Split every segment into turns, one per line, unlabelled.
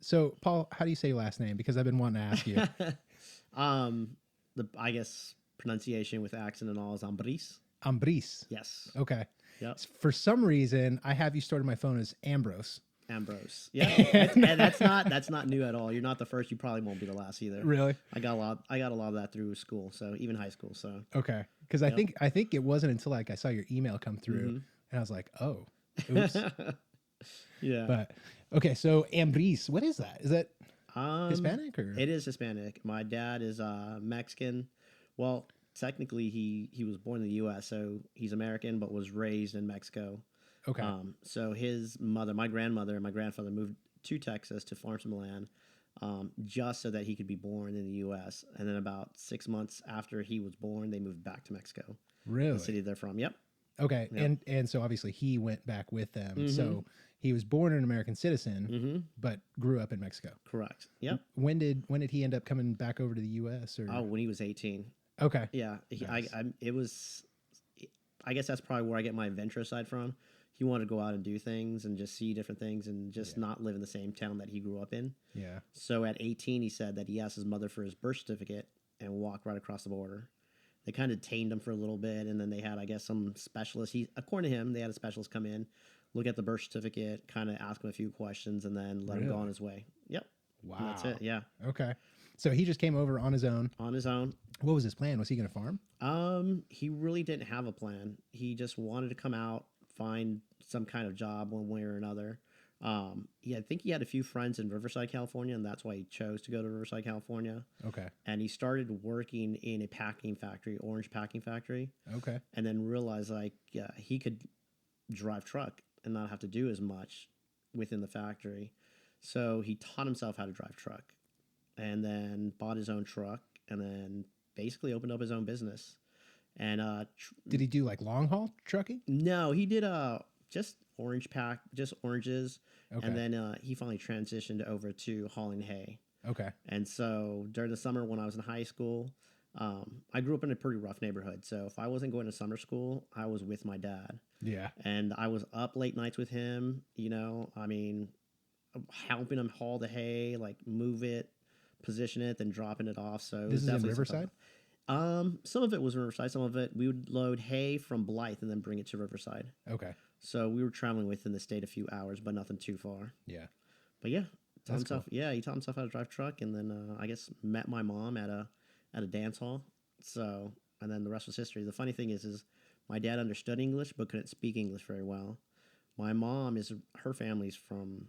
So, Paul, how do you say your last name? Because I've been wanting to ask you.
I guess pronunciation with accent and all is Ambriz.
Ambriz.
Yes.
Okay.
Yep.
For some reason, I have you stored in my phone as Ambrose.
Ambrose. Yeah. And that's not new at all. You're not the first. You probably won't be the last either.
Really?
I got a lot of that through school. So even high school. So
Okay. Because I think it wasn't until like I saw your email come through, and I was like, oh, oops.
yeah.
But okay, so Ambriz, what is that? Is that Hispanic or?
It is Hispanic. My dad is Mexican. Well, technically he was born in the U.S., so he's American, but was raised in Mexico.
Okay.
So his mother, my grandmother, and my grandfather moved to Texas to farm some land, just so that he could be born in the U.S. And then about 6 months after he was born, they moved back to Mexico.
Really?
The city they're from. Yep.
Okay.
Yep.
And so obviously he went back with them. So he was born an American citizen, but grew up in Mexico.
Correct. Yep.
When did he end up coming back over to the U.S. or?
Oh, when he was 18.
Okay.
Yeah.
Nice.
It was. I guess that's probably where I get my adventure side from. He wanted to go out and do things and just see different things and just not live in the same town that he grew up in.
Yeah.
So at 18, he said that he asked his mother for his birth certificate and walked right across the border. They kind of tamed him for a little bit, and then they had, I guess, some specialist. According to him, they had a specialist come in, look at the birth certificate, kind of ask him a few questions, and then let him go on his way. Yep.
Wow.
And that's it. Yeah.
Okay. So he just came over on his own.
On his own.
What was his plan? Was he going to farm?
He really didn't have a plan. He just wanted to come out, find some kind of job one way or another. I think he had a few friends in Riverside, California, and that's why he chose to go to Riverside, California.
Okay.
And he started working in a packing factory, orange packing factory.
Okay.
And then realized he could drive truck and not have to do as much within the factory. So he taught himself how to drive truck, and then bought his own truck, and then basically opened up his own business. And
did he do like long haul trucking?
No, he did just just oranges.
Okay.
And then he finally transitioned over to hauling hay.
Okay.
And so during the summer when I was in high school, I grew up in a pretty rough neighborhood. So if I wasn't going to summer school, I was with my dad.
Yeah.
And I was up late nights with him, helping him haul the hay, like move it, position it, then dropping it off. So
this is in Riverside?
Some of it was Riverside. Some of it, we would load hay from Blythe and then bring it to Riverside.
Okay.
So we were traveling within the state a few hours, but nothing too far.
Yeah.
But yeah,
That's cool.
he taught himself how to drive truck, and then I guess met my mom at a dance hall. So, and then the rest was history. The funny thing is my dad understood English but couldn't speak English very well. My mom her family's from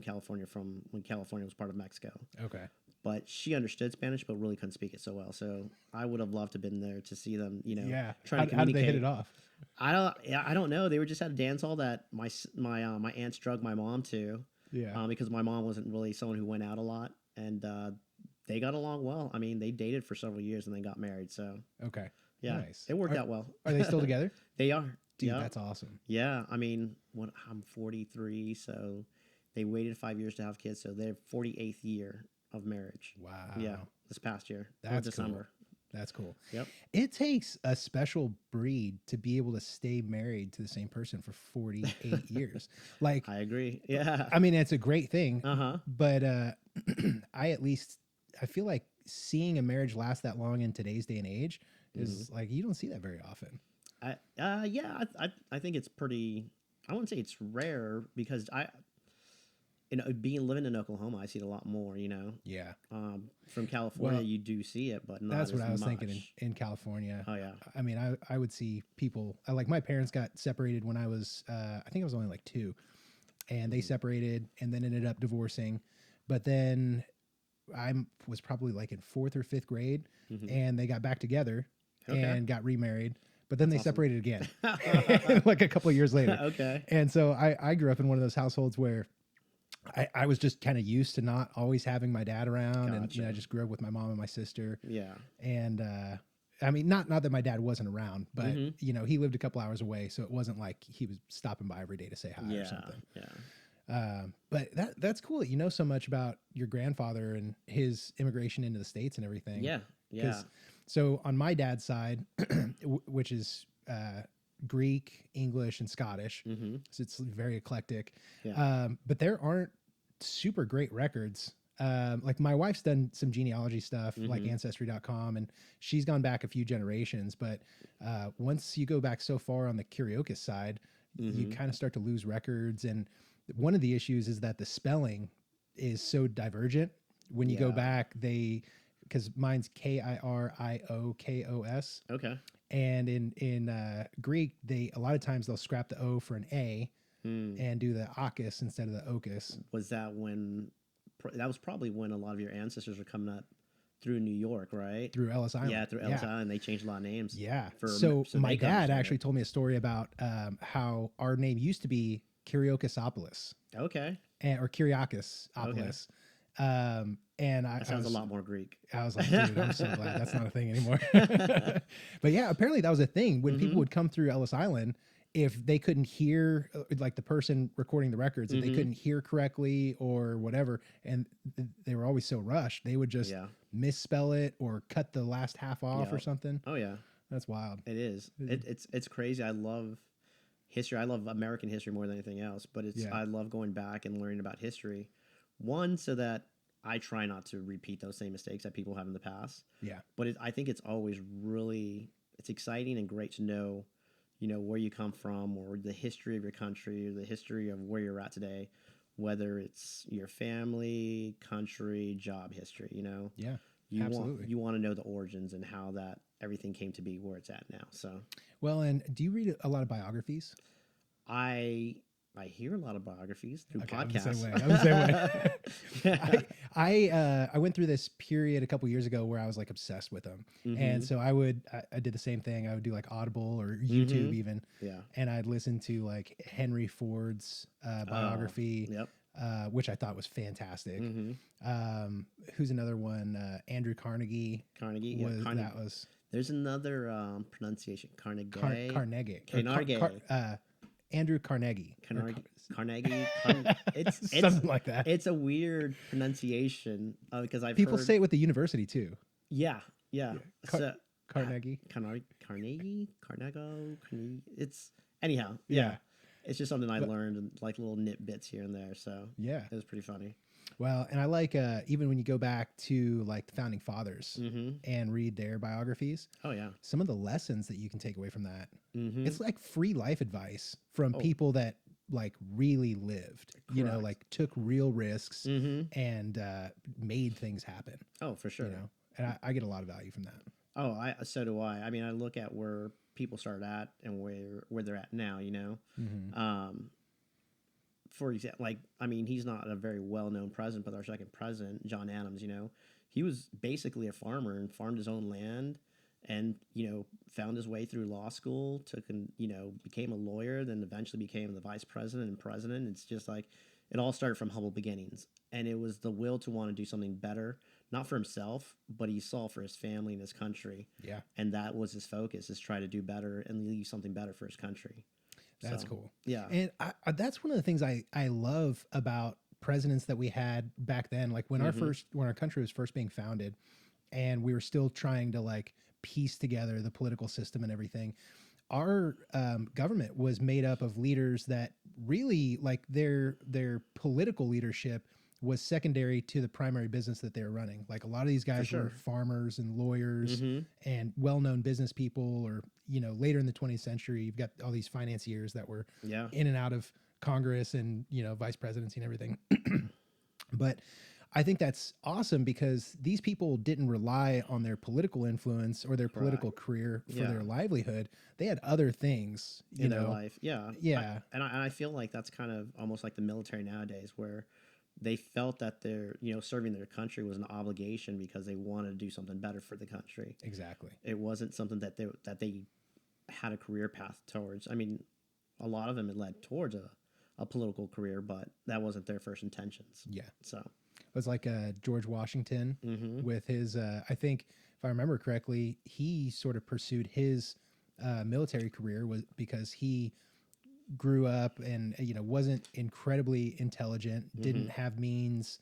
California, from when California was part of Mexico.
Okay.
But she understood Spanish, but really couldn't speak it so well. So I would have loved to have been there to see them, trying to communicate.
How did they hit it off?
I don't know. They were just at a dance hall that my aunts drug my mom to.
Yeah.
Because my mom wasn't really someone who went out a lot, and they got along well. I mean, they dated for several years and then got married. So
okay.
Yeah,
nice.
It worked out well.
Are they still together?
They are.
Dude,
yeah.
That's awesome.
Yeah, I mean, I'm 43, so they waited 5 years to have kids, so they're 48th year of marriage.
Wow.
Yeah, this past year.
That's
December.
Cool. That's cool.
Yep.
It takes a special breed to be able to stay married to the same person for 48 years. Like,
I agree. Yeah.
I mean, it's a great thing.
But
I feel like seeing a marriage last that long in today's day and age is like, you don't see that very often.
I think it's pretty, I wouldn't say it's rare, because living in Oklahoma, I see it a lot more,
Yeah.
From California, you do see it, but not
that's what
as
I was
much.
thinking in California.
Oh, yeah.
I mean, I would see people, like my parents got separated when I was, I think I was only like 2, and they separated and then ended up divorcing. But then I was probably like in 4th or 5th grade, and they got back together and got remarried. But then they separated again, like a couple of years later.
Okay.
And so I grew up in one of those households where I was just kind of used to not always having my dad around.
Gotcha.
And I just grew up with my mom and my sister.
Yeah.
And I mean, not that my dad wasn't around, but he lived a couple hours away, so it wasn't like he was stopping by every day to say hi or something.
Yeah.
But that's cool that you know so much about your grandfather and his immigration into the States and everything.
Yeah. Yeah.
So on my dad's side, which is Greek, English, and Scottish, so it's very eclectic.
Yeah.
But there aren't super great records. Like my wife's done some genealogy stuff, like Ancestry.com, and she's gone back a few generations. But once you go back so far on the Kyrios side, you kind of start to lose records. And one of the issues is that the spelling is so divergent. When you go back, because mine's Kiriokos.
Okay.
And in Greek, a lot of times they'll scrap the O for an A and do the akis instead of the okis.
Was that when? That was probably when a lot of your ancestors were coming up through New York, right?
Through Ellis Island.
Yeah, through Ellis Island. They changed a lot of names.
Yeah.
So
My dad actually told me a story about how our name used to be Kyriokosopolis.
Okay.
Or Kyriokosopolis. And
that sounds a lot more Greek.
I was like, dude, I'm so glad that's not a thing anymore. But yeah, apparently that was a thing when people would come through Ellis Island. If they couldn't hear, like the person recording the records, if they couldn't hear correctly or whatever, and they were always so rushed, they would just misspell it or cut the last half off or something.
Oh yeah,
that's wild.
It is. It's crazy. I love history. I love American history more than anything else. But I love going back and learning about history. One, so that I try not to repeat those same mistakes that people have in the past.
Yeah.
But I think it's always it's exciting and great to know, where you come from or the history of your country or the history of where you're at today, whether it's your family, country, job history,
Yeah,
absolutely. You want to know the origins and how that everything came to be where it's at now. So,
well, and do you read a lot of biographies?
I hear a lot of biographies through podcasts.
I'm the same way. I went through this period a couple years ago where I was like obsessed with them, and so I did the same thing. I would do like Audible or YouTube even, and I'd listen to like Henry Ford's biography, which I thought was fantastic. Who's another one? Andrew Carnegie.
There's another pronunciation. Carnegie.
Andrew Carnegie.
Carnegie. It's
something like that.
It's a weird pronunciation because
people say it with the university too.
Yeah.
Carnegie.
Carnegie. It's anyhow. Yeah. It's just something I learned and like little nit bits here and there. So it was pretty funny.
Well, and I like even when you go back to like the founding fathers and read their biographies.
Oh yeah,
some of the lessons that you can take away from that. It's like free life advice from people that like really lived.
Correct.
Like took real risks and made things happen.
Oh, for sure.
And I get a lot of value from that.
Oh, so do I. I mean, I look at where people started at and where they're at now. For example, he's not a very well-known president, but our second president, John Adams, he was basically a farmer and farmed his own land and, found his way through law school, became a lawyer, then eventually became the vice president and president. It's just like, it all started from humble beginnings. And it was the will to want to do something better, not for himself, but he saw for his family and his country.
Yeah.
And that was his focus, is try to do better and leave something better for his country.
That's cool.
Yeah.
And that's one of the things I love about presidents that we had back then. Like when our country was first being founded and we were still trying to like piece together the political system and everything, our government was made up of leaders that really like their political leadership was secondary to the primary business that they were running. Like a lot of these guys were farmers and lawyers and well-known business people, or, later in the 20th century, you've got all these financiers that were in and out of Congress and, vice presidency and everything. But I think that's awesome because these people didn't rely on their political influence or their political career for their livelihood. They had other things
in their life. Yeah.
Yeah.
And I feel like that's kind of almost like the military nowadays, where they felt that their, serving their country was an obligation because they wanted to do something better for the country.
Exactly.
It wasn't something that they had a career path towards. I mean, a lot of them had led towards a political career, but that wasn't their first intentions.
Yeah.
So
it was like George Washington with his, I think if I remember correctly, he sort of pursued his military career was because he grew up and wasn't incredibly intelligent, didn't have means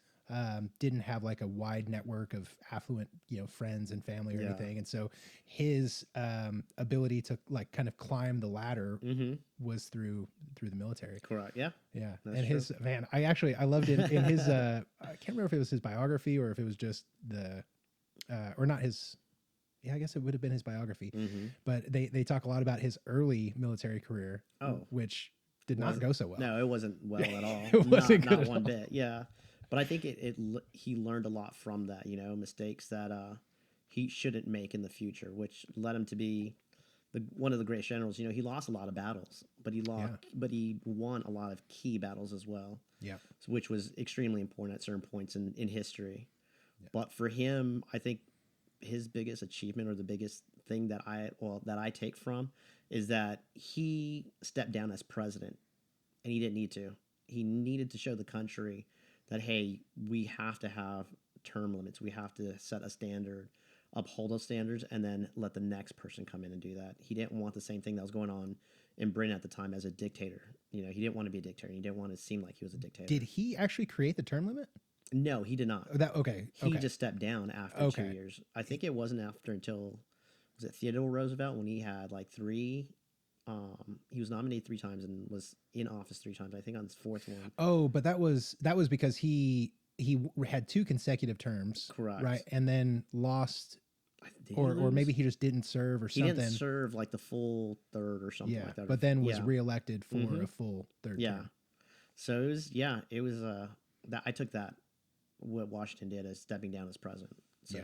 didn't have like a wide network of affluent, friends and family or
Yeah.
anything. And so his ability to like kind of climb the ladder
Mm-hmm.
was through the military.
Correct. Yeah.
Yeah.
That's
And
true.
his man, I loved it in his I can't remember if it was his biography or if it was just the or not his. Yeah, I guess it would have been his biography,
Mm-hmm.
but they talk a lot about his early military career,
Oh.
which did not go so well.
No, it wasn't well at all.
It wasn't
not
good at
one
all.
bit. Yeah, but I think he learned a lot from that. Mistakes that he shouldn't make in the future, which led him to be one of the great generals. He lost a lot of battles, but he won a lot of key battles as well.
Yeah.
Which was extremely important at certain points in history. Yeah. But for him, I think his biggest achievement or the biggest thing that I take from is that he stepped down as president, and he didn't need to. He needed to show the country that, hey, we have to have term limits. We have to set a standard, uphold those standards, and then let the next person come in and do that. He didn't want the same thing that was going on in Britain at the time as a dictator. He didn't want to be a dictator. He didn't want to seem like he was a dictator.
Did he actually create the term limit?
No, he did not. He just stepped down after 2 years. I think it wasn't until was it Theodore Roosevelt when he had like three. He was nominated 3 times and was in office 3 times. I think on his 4th one.
Oh, but that was because he had 2 consecutive terms,
correct?
Right, and then lost, or maybe he just didn't serve or something.
He didn't serve like the full 3rd or something like that.
But then was reelected for a full 3rd term.
So it was that I took that what Washington did as stepping down as president. So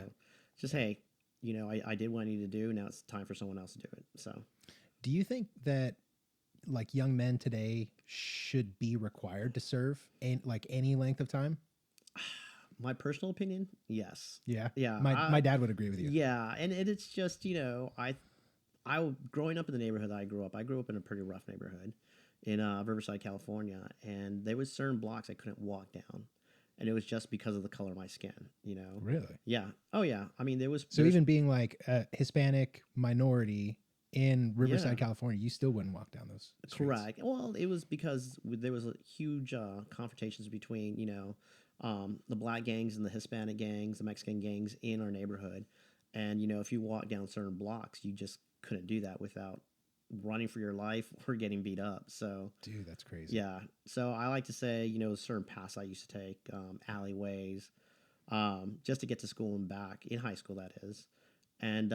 just hey, I did what I needed to do. Now it's time for someone else to do it. So.
Do you think that like young men today should be required to serve any length of time?
My personal opinion, yes.
Yeah.
Yeah.
My dad would agree with you.
Yeah, and it's just I growing up in the neighborhood that I grew up in a pretty rough neighborhood in Riverside, California, and there was certain blocks I couldn't walk down, and it was just because of the color of my skin.
Really?
Yeah. Oh yeah. I mean, there was
even being like a Hispanic minority in Riverside, California, you still wouldn't walk down those streets.
Correct. Well, it was because there was a huge confrontations between the black gangs and the Hispanic gangs, the Mexican gangs in our neighborhood, and if you walk down certain blocks, you just couldn't do that without running for your life or getting beat up. So,
dude, that's crazy.
Yeah. So I like to say certain paths I used to take, alleyways, just to get to school and back in high school, that is, and.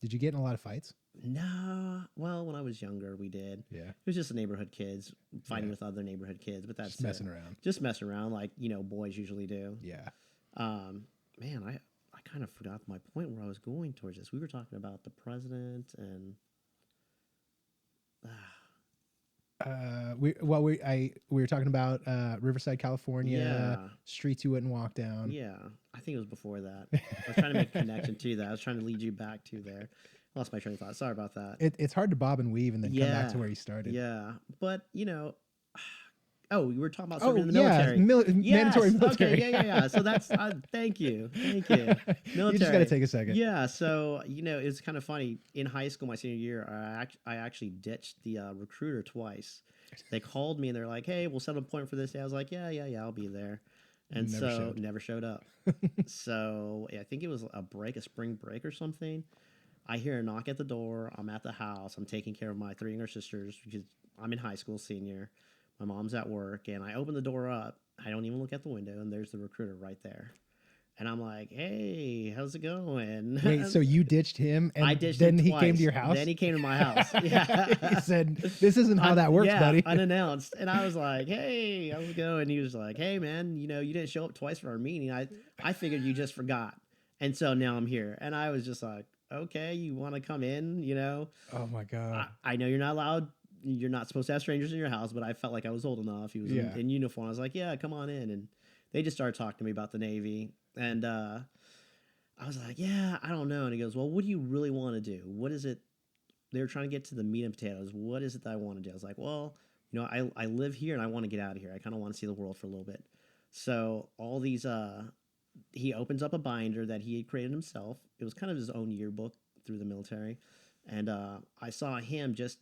Did you get in a lot of fights?
No. Well, when I was younger, we did.
Yeah.
It was just the neighborhood kids fighting with other neighborhood kids, but that's
just messing around.
Just messing around like, boys usually do.
Yeah.
Man, I kind of forgot my point where I was going towards this. We were talking about the president and
we were talking about Riverside, California, streets you wouldn't walk down.
Yeah, I think it was before that. I was trying to make a connection to that. I was trying to lead you back to there. I lost my train of thought. Sorry about that.
It's hard to bob and weave and then come back to where you started.
Yeah, but we were talking about serving in the military.
Mandatory military.
Okay, yeah. So that's thank you. Military.
You just got to take a second.
Yeah, so it's kind of funny. In high school, my senior year, I actually ditched the recruiter twice. They called me and they're like, "Hey, we'll set an appointment for this day." I was like, "Yeah, I'll be there," and never showed up. So I think it was a spring break or something. I hear a knock at the door. I'm at the house. I'm taking care of my 3 younger sisters because I'm in high school, senior. My mom's at work, and I open the door up. I don't even look at the window, and there's the recruiter right there. And I'm like, "Hey, how's it going?"
Wait, so you ditched him, and
I ditched
then
him
he
twice.
came to your house?
Then he came to my house. Yeah.
He said, "This isn't how that works, buddy."
Unannounced. And I was like, "Hey, how's it going?" And he was like, "Hey, man, you didn't show up twice for our meeting. I figured you just forgot. And so now I'm here." And I was just like, "Okay, you want to come in,
Oh, my God.
I know you're not allowed. You're not supposed to have strangers in your house, but I felt like I was old enough." He was in uniform. I was like, "Yeah, come on in." And they just started talking to me about the Navy. And I was like, "Yeah, I don't know." And he goes, "Well, what do you really want to do? What is it?" They were trying to get to the meat and potatoes. What is it that I want to do? I was like, "Well, I live here and I want to get out of here. I kind of want to see the world for a little bit." So all these, he opens up a binder that he had created himself. It was kind of his own yearbook through the military. And I saw him just,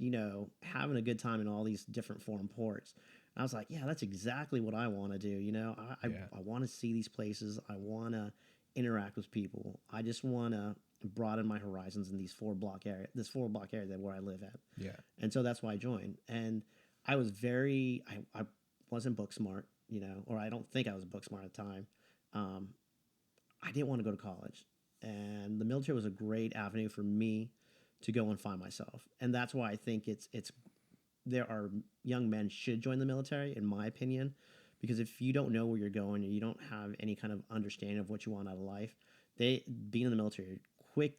having a good time in all these different foreign ports. And I was like, yeah, that's exactly what I want to do. You know,
Yeah.
I want to see these places. I want to interact with people. I just want to broaden my horizons in this 4 block area that where I live at.
Yeah.
And so that's why I joined. And I wasn't book smart, you know, or I don't think I was book smart at the time. Um, I didn't want to go to college. And the military was a great avenue for me to go and find myself. And that's why I think there are young men should join the military, in my opinion, because if you don't know where you're going and you don't have any kind of understanding of what you want out of life, being in the military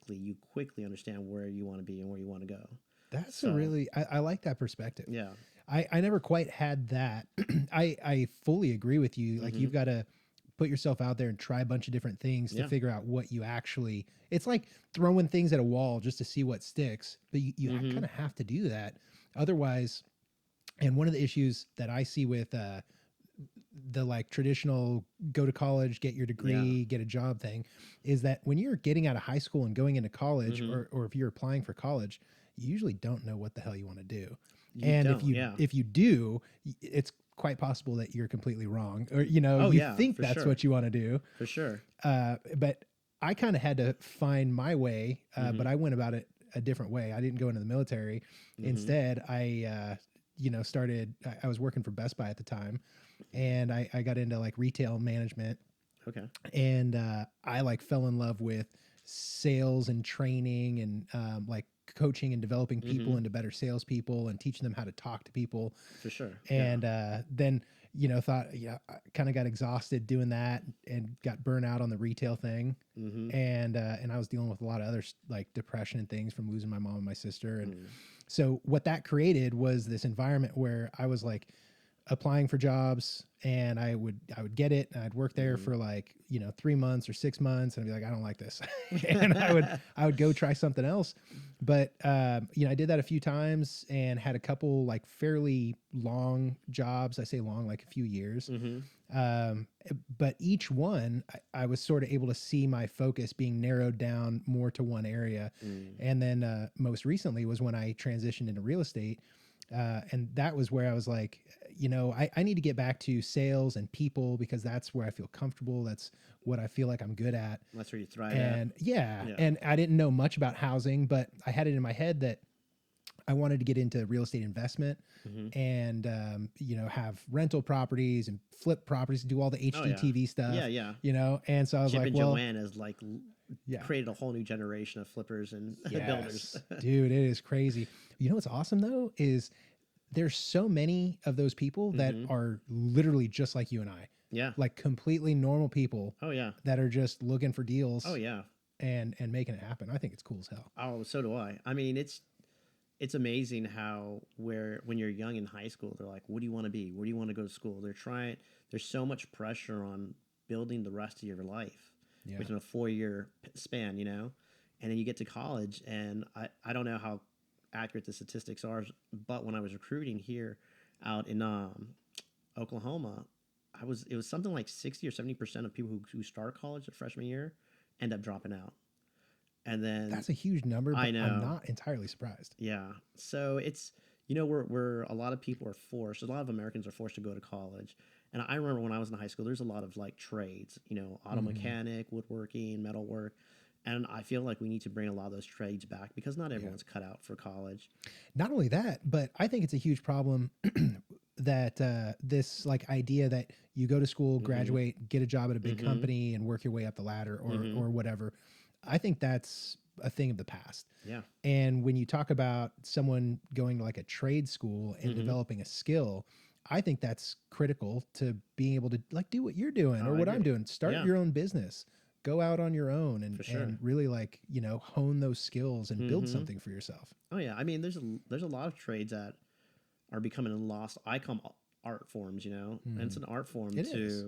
you quickly understand where you want to be and where you want to go.
That's a
So
really, I like that perspective.
yeah,
I never quite had that. I fully agree with you. Like,
hmm
you've got to put yourself out there and try a bunch of different things to
yeah,
figure out what you actually, it's like throwing things at a wall just to see what sticks. But you
hmm
kind of have to do that. Otherwise, and one of the issues that I see with the like traditional go to college, get your
yeah,
degree, get a job thing is that when you're getting out of high school and going into college,
hmm
or if you're applying for college, you usually don't know what the hell you want to do.
you
And
don't, yeah,
if you do, it's quite possible that you're completely wrong, or
oh
you
yeah,
think
for
that's
sure,
what you want to do.
for sure,
But I kind of had to find my way,
hmm
but I went about it a different way. I didn't go into the military.
hmm
Instead, I started. I was working for Best Buy at the time, and I got into like retail management,
okay,
and I like fell in love with sales and training, and like coaching and developing
hmm
people into better salespeople and teaching them how to talk to people.
for sure, yeah,
And then thought, yeah, I kind of got exhausted doing that and got burnt out on the retail thing.
hmm
And I was dealing with a lot of other like depression and things from losing my mom and my sister. And
mm.
so what that created was this environment where I was like applying for jobs, and I would get it, and I'd work there
hmm
for like 3 months or 6 months, and I'd be like, I don't like this. And I would go try something else. But I did that a few times and had a couple like fairly long jobs. I say long, like a few years.
hmm
um, but each one, I was sort of able to see my focus being narrowed down more to one area.
mm.
And then most recently was when I transitioned into real estate. And that was where I was like, I need to get back to sales and people, because that's where I feel comfortable. That's what I feel like I'm good at.
That's where you thrive at.
And yeah,
Yeah.
and I didn't know much about housing, but I had it in my head that I wanted to get into real estate investment,
hmm
and have rental properties and flip properties, do all the
Oh yeah.
HGTV stuff.
Yeah, yeah.
And so I was
Chip
like,
and
well,
Joanne has like
yeah,
created a whole new generation of flippers and builders.
yes, dude, it is crazy. You know what's awesome though is there's so many of those people that
hmm
are literally just like you and I,
Yeah.
like completely normal people
Oh yeah.
that are just looking for deals
Oh yeah.
and making it happen. I think it's cool as hell.
Oh, so do I. I mean, it's amazing how when you're young in high school, they're like, "What do you want to be? Where do you want to go to school?" They're trying. There's so much pressure on building the rest of your life
Yeah.
within a 4 year span, you know. And then you get to college, and I don't know how accurate the statistics are, but when I was recruiting here out in Oklahoma, it was something like 60 or 70% of people who start college their freshman year end up dropping out, and then
That's a huge number,
I
but I'm
know.
not entirely surprised.
Yeah. So it's we're a lot of people are forced. A lot of Americans are forced to go to college. And I remember when I was in high school, there's a lot of like trades, auto
Hmm.
mechanic, woodworking, metalwork. And I feel like we need to bring a lot of those trades back because not
Yeah.
everyone's cut out for college.
Not only that, but I think it's a huge problem that this like idea that you go to school,
Mm-hmm.
graduate, get a job at a big
Mm-hmm.
company, and work your way up the ladder,
Mm-hmm.
or whatever. I think that's a thing of the past.
Yeah.
And when you talk about someone going to like a trade school and
Mm-hmm.
developing a skill, I think that's critical to being able to like do what you're doing
Oh,
or
I
what I'm
agree.
doing. Start
Yeah,
your own business. Go out on your own
for
and
sure.
really like, hone those skills and build
Mm-hmm.
something for yourself.
Oh yeah. I mean, there's a lot of trades that are becoming a lost icon art forms, and it's
Hmm.
an art form
It is.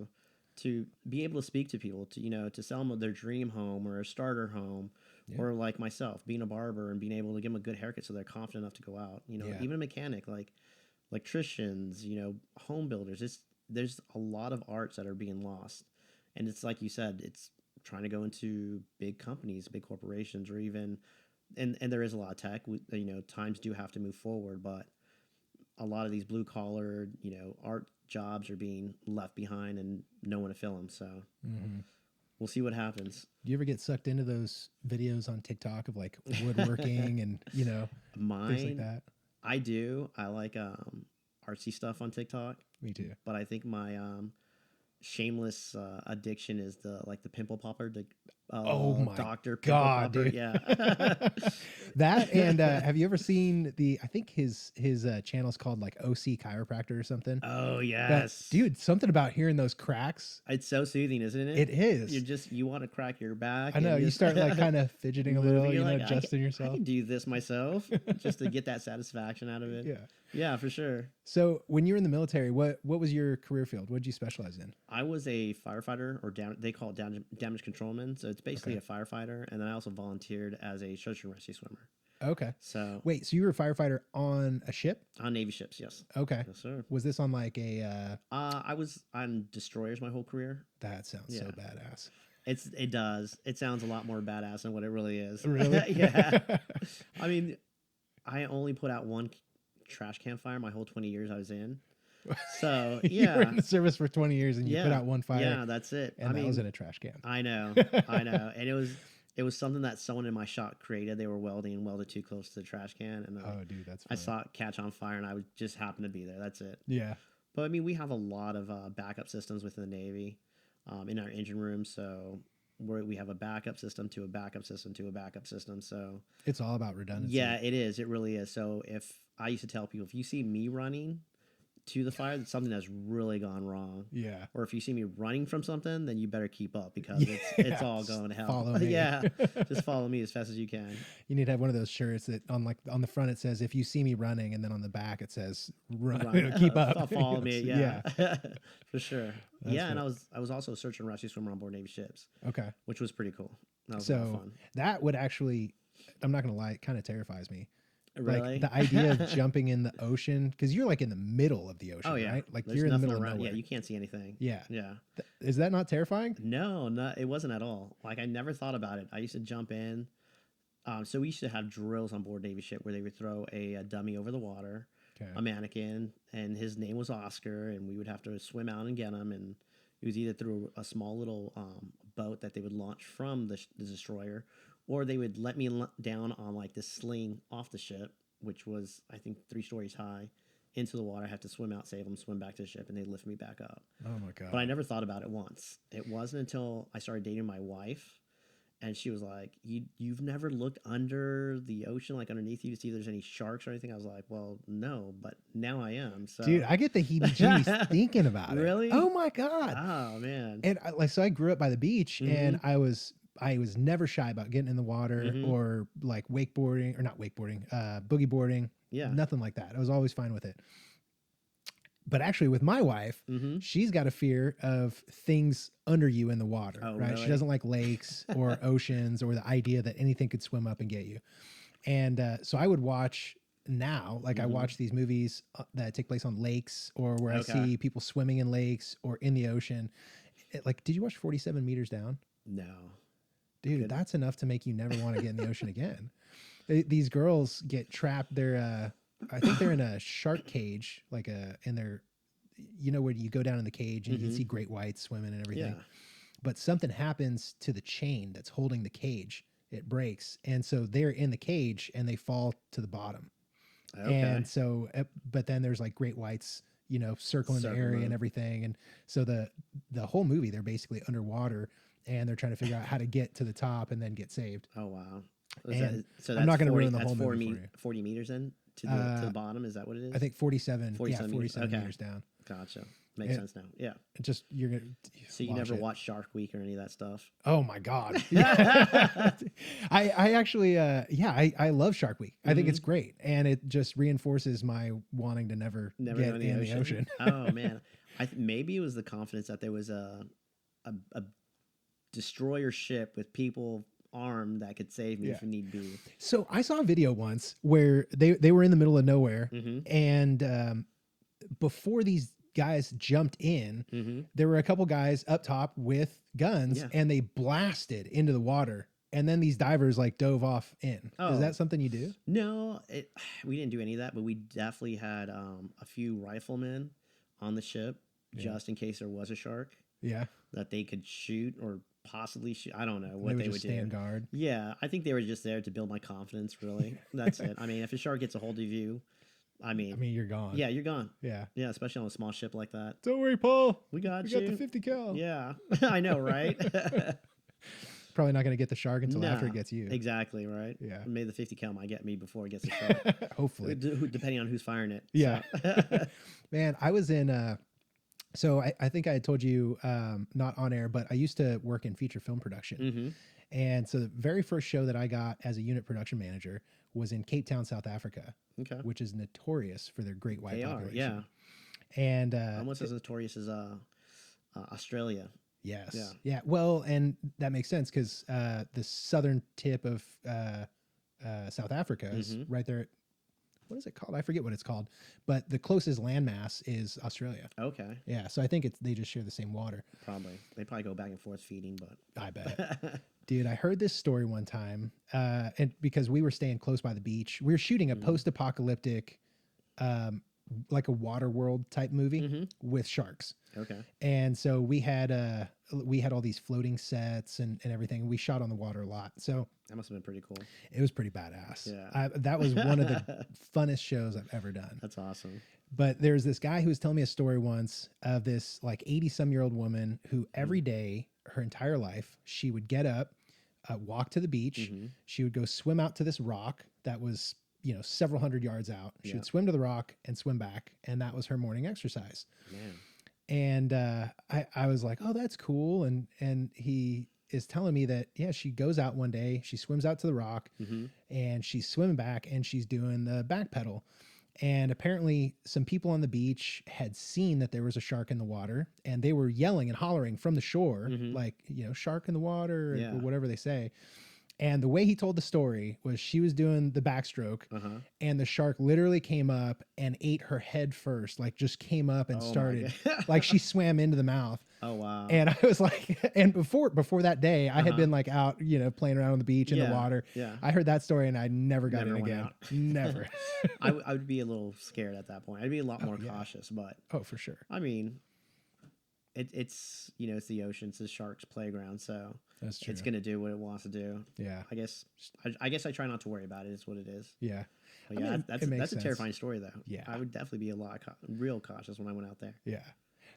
to be able to speak to people, to sell them their dream home or a starter home,
Yeah.
or like myself, being a barber and being able to give them a good haircut so they're confident enough to go out.
Yeah.
Even a mechanic, like electricians, home builders. There's a lot of arts that are being lost, and it's like you said, it's trying to go into big companies, big corporations, or even and there is a lot of tech. Times do have to move forward, but a lot of these blue collar, art jobs are being left behind and no one to fill them. So we'll see what happens.
Do you ever get sucked into those videos on TikTok of like woodworking and things like that?
I do. I like artsy stuff on TikTok.
Me too.
But I think my shameless addiction is the pimple popper.
Oh my
Dr. Pimple
God,
Popper.
dude.
Yeah.
That and have you ever seen I think his channel's called like OC Chiropractor or something.
Oh yes.
But, dude, something about hearing those cracks.
It's so soothing, isn't it?
It is.
You want to crack your back.
I know. You start like kind of fidgeting a little,
You're like,
adjusting yourself.
I can do this myself just to get that satisfaction out of it.
Yeah.
Yeah, for sure.
So when you were in the military, what was your career field? What did you specialize in?
I was a firefighter, or they call it damage controlman. So it's basically a firefighter, and then I also volunteered as a search and rescue swimmer.
Okay.
So
wait, so you were a firefighter on a ship?
On Navy ships, yes.
Okay.
Yes, sir.
Was this on like a?
I was on destroyers my whole career.
That sounds so badass.
It does. It sounds a lot more badass than what it really is.
Really?
Yeah. I mean, I only put out one trash can fire my whole 20 years I was in. So
you were in the service for 20 years and you put out one fire.
Yeah, that's it.
And that was in a trash can.
I know. And it was something that someone in my shop created. They were welded too close to the trash can, and
oh, dude, that's funny.
I saw it catch on fire, and I would just happen to be there. That's it.
Yeah.
But I mean, we have a lot of backup systems within the Navy, in our engine room. So we have a backup system to a backup system to a backup system. So
it's all about redundancy.
Yeah, it is. It really is. So I used to tell people, if you see me running to the fire, that's something that's really gone wrong.
Yeah.
Or if you see me running from something, then you better keep up, because it's all going to hell.
Follow me.
Yeah. Just follow me as fast as you can.
You need to have one of those shirts that on the front it says, if you see me running, and then on the back it says run. Keep up.
Follow me. Yeah. For sure.
That's
yeah,
cool.
and I was also a search and rescue swimmer on board Navy ships.
Okay.
Which was pretty cool. That was a lot of fun.
That would actually, I'm not gonna lie, it kind of terrifies me.
Really?
Like the idea of jumping in the ocean, because you're like in the middle of the ocean, right? Like
There's
you're in the middle
around.
of nowhere.
Yeah, you can't see anything.
Yeah.
Yeah.
Is that not terrifying?
No, it wasn't at all. Like, I never thought about it. I used to jump in. So we used to have drills on board Navy ship where they would throw a dummy over the water, a mannequin, and his name was Oscar, and we would have to swim out and get him. And it was either through a small little boat that they would launch from the destroyer, or they would let me down on like this sling off the ship, which was, I think, 3 stories high, into the water. I have to swim out, save them, swim back to the ship, and they lift me back up.
Oh my God.
But I never thought about it once. It wasn't until I started dating my wife, and she was like, you've never looked under the ocean, like underneath you, to see if there's any sharks or anything? I was like, well, no, but now I am. So.
Dude, I get the heebie-jeebies thinking about it.
Really?
Oh my God.
Oh, man.
And so I grew up by the beach, and I was never shy about getting in the water or like wakeboarding, or not wakeboarding, boogie boarding.
Yeah.
Nothing like that. I was always fine with it. But actually with my wife, she's got a fear of things under you in the water, right?
Really?
She doesn't like lakes or oceans, or the idea that anything could swim up and get you. And so I would watch now, like I watch these movies that take place on lakes, or where I see people swimming in lakes or in the ocean. Like, did you watch 47 Meters Down?
No.
Dude, that's enough to make you never want to get in the ocean again. These girls get trapped. I think they're in a shark cage, like in their, where you go down in the cage and you can see great whites swimming and everything. Yeah. But something happens to the chain that's holding the cage. It breaks. And so they're in the cage and they fall to the bottom. Okay. And so, but then there's like great whites, circling the area and everything. And so the whole movie, they're basically underwater, and they're trying to figure out how to get to the top and then get saved.
Oh, wow.
So I'm not going to ruin the whole movie for you.
40 meters in to the bottom. Is that what it is?
I think 47 meters down.
Gotcha. Makes sense now. Yeah.
Just, you're going to.
So you never watched Shark Week or any of that stuff?
Oh my God. I actually, I love Shark Week. I think it's great. And it just reinforces my wanting to never get in the ocean.
Oh man. Maybe it was the confidence that there was a destroyer ship with people armed that could save me if need be.
So I saw a video once where they were in the middle of nowhere, and before these guys jumped in, there were a couple guys up top with guns, and they blasted into the water and then these divers like dove off in. Is
Oh,
that something you do?
no, we didn't do any of that, but we definitely had a few riflemen on the ship
Yeah.
just in case there was a shark
Yeah.
that they could shoot or possibly shoot. I don't know
They
what
would
they would
just stand
do.
guard.
Yeah, I think they were just there to build my confidence, really. That's it. I mean, if a shark gets a hold of you, I
I
mean,
mean, you're gone.
yeah, you're gone.
Yeah.
Yeah, especially on a small ship like that.
Don't worry, Paul.
We got
We
you.
got the 50 cal.
Yeah, I know, right?
Probably not going to get the shark until after
No,
it gets you.
exactly, right?
Yeah.
Maybe the 50 cal might get me before it gets the shark.
Hopefully.
Depending on who's firing it.
Yeah.
So.
Man, I was in so I think I had told you not on air, but I used to work in feature film production.
Hmm.
And so the very first show that I got as a unit production manager was in Cape Town, South Africa,
Okay.
which is notorious for their great white
They are,
population.
yeah.
And
Almost as notorious as Australia.
yes.
Yeah.
Yeah. Well, and that makes sense because the southern tip of South Africa is
Mhm.
right there. What is it called? I forget what it's called, but the closest landmass is Australia.
Okay,
Yeah, so I think they just share the same water.
probably. They probably go back and forth feeding, but.
I bet. Dude, I heard this story one time, and because we were staying close by the beach, we were shooting a
Mhm.
post-apocalyptic, like a water world type movie
Mhm.
with sharks.
Okay.
And so we had all these floating sets and everything. We shot on the water a lot, so
That must have been pretty cool.
it was pretty badass.
Yeah.
That was one of the funnest shows I've ever done.
That's awesome.
But there's this guy who was telling me a story once of this like 80-some-year-old woman who every day, her entire life, she would get up, walk to the beach.
Mhm.
She would go swim out to this rock that was, several hundred yards out. She
Yeah.
would swim to the rock and swim back. And that was her morning exercise.
Man.
And I was like, oh, that's cool. And he is telling me that, yeah, she goes out one day, she swims out to the rock
Hmm.
and she's swimming back and she's doing the back pedal. And apparently some people on the beach had seen that there was a shark in the water and they were yelling and hollering from the shore,
Mhm.
like, shark in the water
Yeah.
or whatever they say. And the way he told the story was she was doing the backstroke
Uh-huh.
and the shark literally came up and ate her head first, like just came up and
Oh my
started
God.
like she swam into the mouth.
Oh, wow.
And I was like, and before that day, I had
Uh-huh.
been like out, playing around on the beach in the
Yeah,
water.
yeah.
I heard that story and I never got
Never
in
went
again.
out.
Never.
I would be a little scared at that point. I'd be a lot more
yeah.
cautious, but
Oh, for sure.
I mean, it's it's the ocean, it's the shark's playground, so
That's true.
it's gonna do what it wants to do.
Yeah.
I guess I try not to worry about it. Is what it is.
Yeah.
But
I
yeah,
mean,
that's
it makes
that's a
sense.
terrifying story though.
Yeah.
I would definitely be a lot real cautious when I went out there.
Yeah.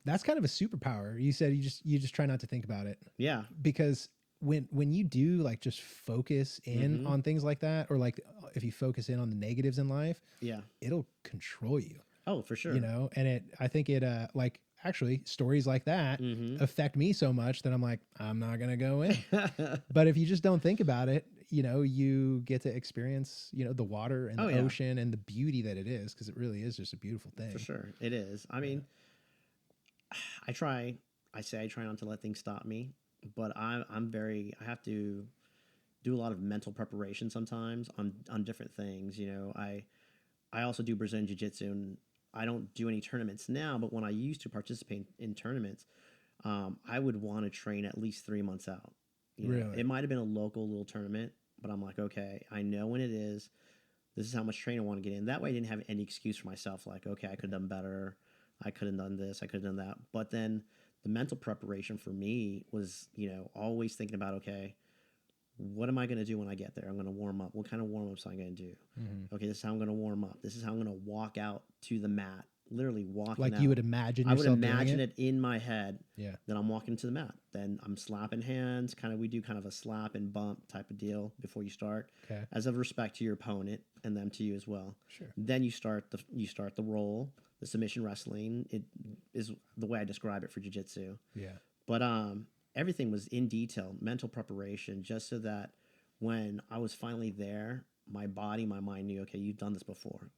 That's kind of a superpower. You said you just try not to think about it
Yeah.
because when you do like just focus in
Mhm.
on things like that, or like if you focus in on the negatives in life,
Yeah.
it'll control you,
Oh, for sure.
and I think it, like actually stories like that
Mhm.
affect me so much that I'm like, I'm not going to go in. But if you just don't think about it, you get to experience, the water and the
Oh, yeah.
ocean and the beauty that it is. Cause it really is just a beautiful thing.
For sure, it is. I mean, I say I try not to let things stop me, but I have to do a lot of mental preparation sometimes on different things. I also do Brazilian Jiu Jitsu, and I don't do any tournaments now, but when I used to participate in tournaments, I would want to train at least 3 months out.
Really?
It might have been a local little tournament, but I'm like, okay, I know when it is. This is how much training I want to get in. That way I didn't have any excuse for myself, like, okay, I could have done better. I could have done this. I could have done that. But then the mental preparation for me was, always thinking about, okay, what am I going to do when I get there? I'm going to warm up. What kind of warm ups am I going to do?
Mhm.
Okay, this is how I'm going to warm up. This is how I'm going to walk out to the mat. Literally walking
Like
out.
you would imagine
I would
yourself
imagine
doing it.
it in my head.
Yeah.
Then I'm walking to the mat. Then I'm slapping hands. We do kind of a slap and bump type of deal before you start,
Okay.
as of respect to your opponent and them to you as well.
Sure.
Then you start the roll, the submission wrestling. It is the way I describe it for jiu-jitsu.
Yeah.
But everything was in detail, mental preparation, just so that when I was finally there, my body, my mind knew, okay, you've done this before.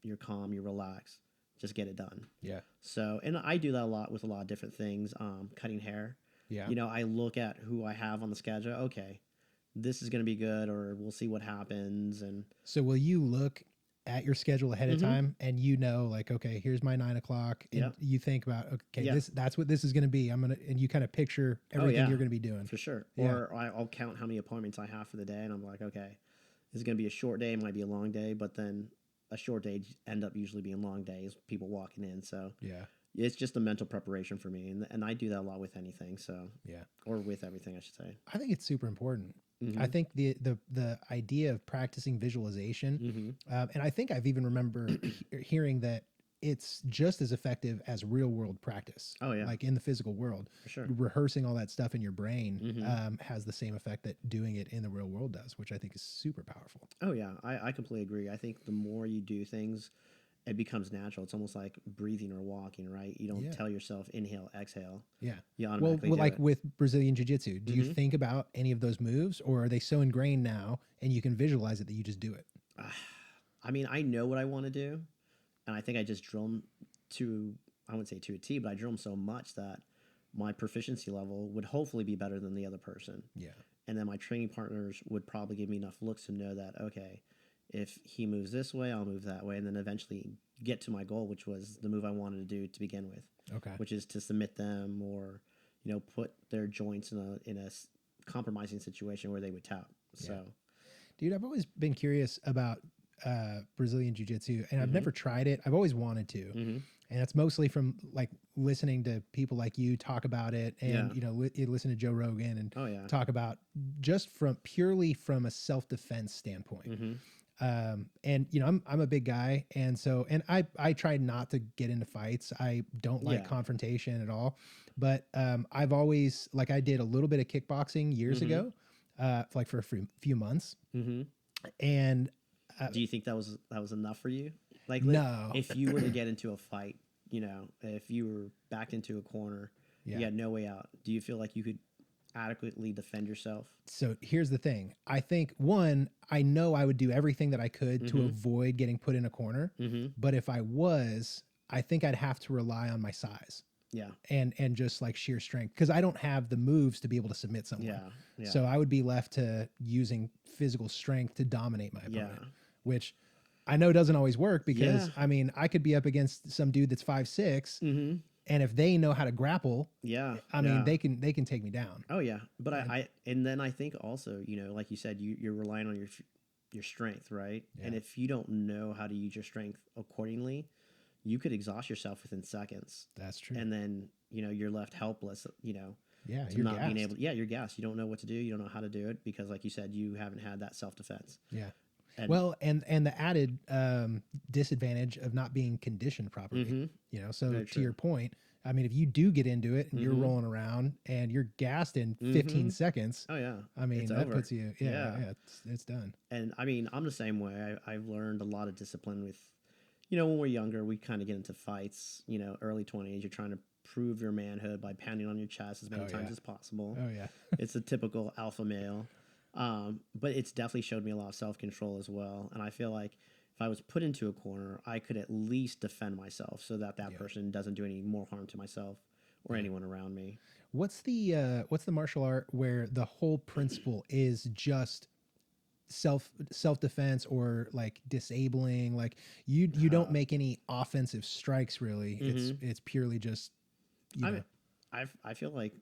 You're calm, you're relaxed. Just get it done.
Yeah.
So, and I do that a lot with a lot of different things. Cutting hair.
Yeah.
I look at who I have on the schedule. Okay, this is going to be good, or we'll see what happens. And
So will you look at your schedule ahead of time, and you know, like, okay, here's my 9 o'clock, and
Yep.
you think about, okay,
Yeah.
that's what this is going to be. And you kind of picture everything
yeah.
you're going to be doing.
For sure.
Yeah.
Or I'll count how many appointments I have for the day, and I'm like, okay, this is going to be a short day. It might be a long day, but then a short day end up usually being long days, people walking in. So
Yeah.
it's just a mental preparation for me. And I do that a lot with anything. So,
Yeah.
or with everything, I should say.
I think it's super important. I think the idea of practicing visualization, and I think I've even remember hearing that it's just as effective as real world practice.
Oh, yeah.
Like in the physical world,
For sure.
rehearsing all that stuff in your brain has the same effect that doing it in the real world does, which I think is super powerful.
Oh, yeah. I completely agree. I think the more you do things, it becomes natural. It's almost like breathing or walking, right? You don't tell yourself inhale, exhale.
Yeah.
You automatically
Well,
do
like
it.
with Brazilian Jiu Jitsu, do you think about any of those moves, or are they so ingrained now and you can visualize it that you just do it?
I mean, I know what I want to do, and I think I just drill them to, I wouldn't say to a T, but I drill them so much that my proficiency level would hopefully be better than the other person.
Yeah.
And then my training partners would probably give me enough looks to know that, okay, if he moves this way, I'll move that way, and then eventually get to my goal, which was the move I wanted to do to begin with.
Okay.
Which is to submit them or, put their joints in a compromising situation where they would tap. So,
Dude, I've always been curious about Brazilian Jiu Jitsu, and I've never tried it. I've always wanted to. And it's mostly from like listening to people like you talk about it, and listen to Joe Rogan and talk about just purely from a self-defense standpoint. And I'm a big guy, and I try not to get into fights. I don't like confrontation at all, but I've always, like, I did a little bit of kickboxing years ago, like for a few months. And
do you think that was enough for you? Like,
no.
If you were to get into a fight, if you were backed into a corner, you had no way out, do you feel like you could adequately defend yourself?
So here's the thing. I think, one, I know I would do everything that I could to avoid getting put in a corner. But if I was, I think I'd have to rely on my size.
Yeah.
And just like sheer strength, because I don't have the moves to be able to submit someone.
Yeah.
So I would be left to using physical strength to dominate my opponent, which I know doesn't always work, because I mean, I could be up against some dude that's 5'6", and if they know how to grapple, I mean, they can take me down.
Oh yeah, but and then I think also, like you said, you're relying on your strength, right?
Yeah.
And if you don't know how to use your strength accordingly, you could exhaust yourself within seconds.
That's true.
And then you're left helpless.
You're
not
gassed.
being able. Yeah, you're gassed. You don't know what to do. You don't know how to do it because, like you said, you haven't had that self defense.
Yeah. And the added disadvantage of not being conditioned properly, so
Very
to
true.
your point, I mean, if you do get into it and you're rolling around and you're gassed in 15 seconds,
Oh yeah,
I mean,
it's
that
over.
puts you, it's done.
And I mean, I'm the same way. I've learned a lot of discipline with, when we're younger, we kind of get into fights. Early 20s, you're trying to prove your manhood by pounding on your chest as many times as possible.
Oh yeah.
It's a typical alpha male. But it's definitely showed me a lot of self-control as well. And I feel like if I was put into a corner, I could at least defend myself so that person doesn't do any more harm to myself or anyone around me.
What's the martial art where the whole principle is just self-defense, or like disabling, like you don't make any offensive strikes really. It's purely just,
I feel like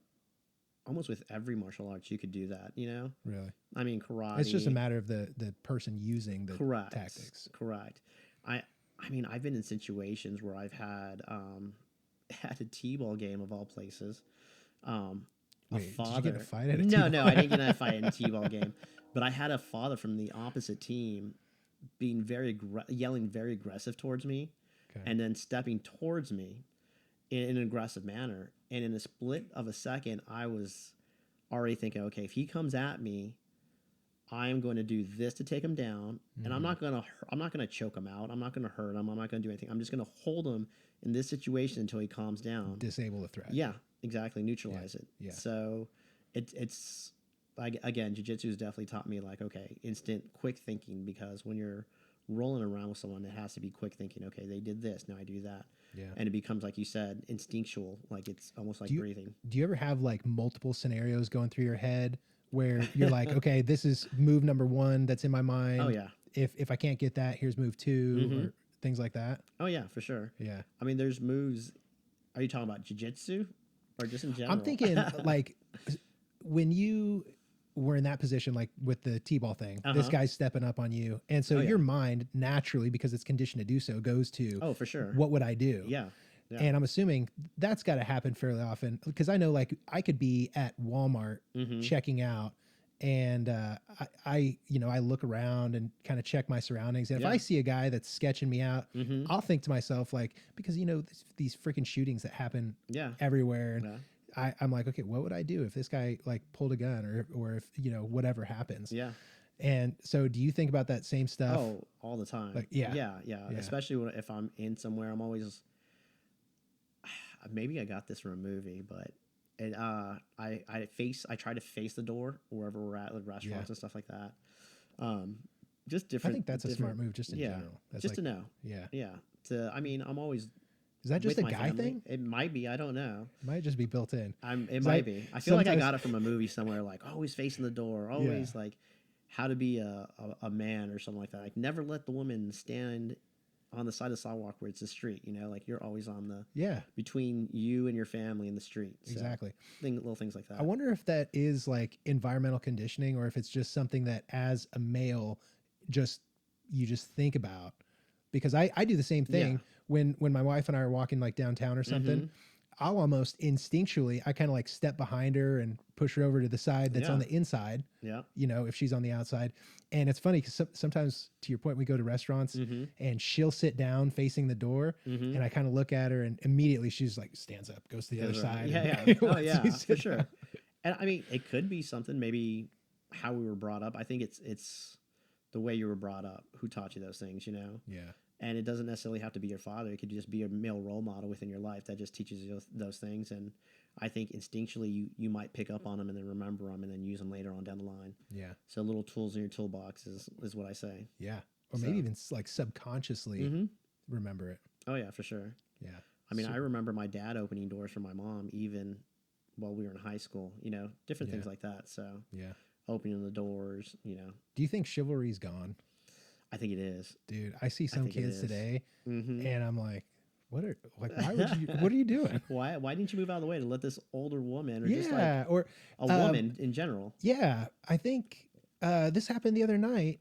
almost with every martial arts you could do that,
really.
I mean, karate.
It's just a matter of the person using the tactics.
Correct. I mean, I've been in situations where I've had a t-ball game of all places.
Wait, did you get in a fight at a
No,
t-ball?
I didn't get in a fight in a t-ball game, but I had a father from the opposite team being yelling very aggressive towards me, and then stepping towards me in an aggressive manner. And in a split of a second, I was already thinking, okay, if he comes at me, I am going to do this to take him down, and I'm not gonna choke him out. I'm not gonna hurt him. I'm not gonna do anything. I'm just gonna hold him in this situation until he calms down.
Disable the threat.
Yeah, exactly. Neutralize it.
Yeah.
So it's like, again, jiu-jitsu has definitely taught me, like, okay, instant quick thinking, because when you're rolling around with someone, it has to be quick thinking. Okay, they did this, now I do that.
Yeah.
And it becomes, like you said, instinctual. Like, it's almost like breathing.
Do you ever have like multiple scenarios going through your head where you're like, okay, this is move number one that's in my mind.
Oh yeah.
if I can't get that, here's move 2
Mhm.
or things like that.
Oh yeah, for sure.
Yeah.
I mean, there's moves. Are you talking about jiu-jitsu or just in
I'm
general?
thinking like when you were in that position, like with the T-ball thing, this
Uh-huh.
guy's stepping up on you. And so
Oh
your
yeah.
mind naturally, because it's conditioned to do so, goes to
Oh, for sure.
what would I do?
Yeah. Yeah.
And I'm assuming that's got to happen fairly often because I know like I could be at Walmart
Mm-hmm.
checking out and I look around and kind of check my surroundings. And if
Yeah.
I see a guy that's sketching me out,
Mm-hmm.
I'll think to myself like, because these freaking shootings that happen
Yeah.
everywhere. And
Yeah.
I'm like, okay, what would I do if this guy like pulled a gun or if, whatever happens.
Yeah.
And so do you think about that same stuff?
Oh, all the time.
Like, yeah.
Yeah. Especially if I'm in somewhere, I'm always. Maybe I got this from a movie, but I try to face the door wherever we're at, like restaurants and stuff like that. Just different.
I think that's a smart move just in general. That's
just
like,
to know.
Yeah.
Yeah. I mean, I'm always.
Is that just
with
a
my
guy
family.
thing?
It might be. I don't know.
It might just be built in.
It might be. I feel like I
sometimes-
got it from a movie somewhere. Like always facing the door. Always like how to be a man or something like that. Like never let the woman stand on the side of the sidewalk where it's a street. Like you're always on the between you and your family and the street. So,
exactly.
Little things like that.
I wonder if that is like environmental conditioning or if it's just something that as a male you just think about. Because I do the same thing when my wife and I are walking like downtown or something. I'll almost instinctually, I kind of like step behind her and push her over to the side that's on the inside.
Yeah.
If she's on the outside. And it's funny because sometimes, to your point, we go to restaurants and she'll sit down facing the door, and I kind of look at her, and immediately she's like stands up, goes to the other side.
Yeah.
and
Oh
lets
yeah,
me
for
sit
sure.
down.
And I mean, it could be something maybe how we were brought up. I think it's the way you were brought up who taught you those things.
Yeah.
And it doesn't necessarily have to be your father. It could just be a male role model within your life that just teaches you those things. And I think instinctually you might pick up on them and then remember them and then use them later on down the line.
Yeah.
So little tools in your toolbox is what I say.
Yeah. Or maybe even like subconsciously remember it.
Oh yeah, for sure.
Yeah.
I mean, I remember my dad opening doors for my mom even while we were in high school, different things like that. So
yeah,
opening the doors,
Do you think chivalry's gone?
I think it is.
Dude, I see some kids today
Mm-hmm.
and I'm like, why would you, what are you doing?
Why didn't you move out of the way to let this older woman or just
Yeah.
like
Or
a woman in general?
yeah, I think this happened the other night.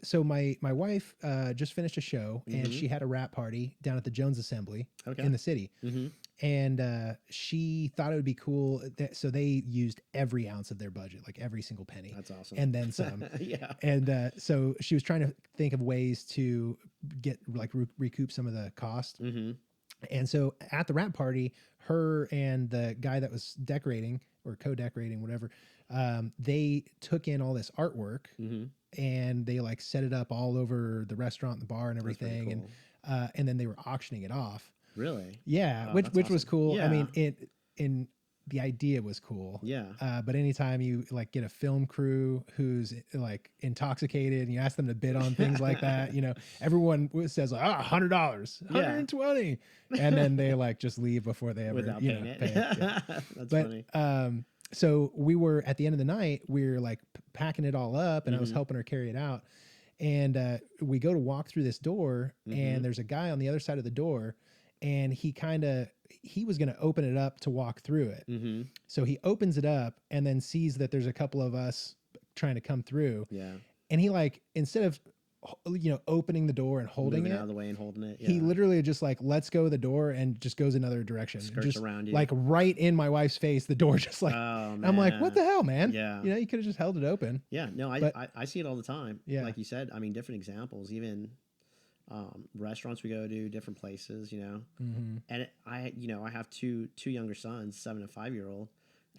So my wife just finished a show and she had a rap party down at the Jones Assembly in the city.
Mm-hmm.
And she thought it would be cool. So they used every ounce of their budget, like every single penny.
That's awesome.
And then some.
Yeah.
And so she was trying to think of ways to get like recoup some of the cost.
Mm-hmm.
And so at the rap party, her and the guy that was decorating or co-decorating, whatever, they took in all this artwork and they like set it up all over the restaurant, the bar, and everything.
Cool.
And then they were auctioning it off.
Really?
Yeah,
Oh,
which
that's
was
awesome.
cool.
Yeah.
I mean, the idea was cool.
Yeah.
But anytime you like get a film crew who's like intoxicated and you ask them to bid on things like that, everyone says like, $100, $120, and then they like just leave before they ever
Without
pay
paying it.
it. Yeah.
That's
But
funny.
so we were at the end of the night, we were like packing it all up, and I was helping her carry it out. And we go to walk through this door, and there's a guy on the other side of the door, and he was going to open it up to walk through it.
Mm-hmm.
So he opens it up and then sees that there's a couple of us trying to come through.
Yeah.
And he like, instead of, opening the door and holding
Moving
it,
out of the way and holding it. Yeah.
he literally just like lets go of the door and just goes another direction.
Skirts
just
around you.
like right in my wife's face, the door just like,
Oh,
I'm like, what the
man.
hell, man?
Yeah.
You could have just held it open.
Yeah, no,
But-
I see it all the time.
Yeah.
Like you said, I mean, different examples, even restaurants we go to, different places,
Mm-hmm.
And I have two younger sons, 7 and 5-year-old.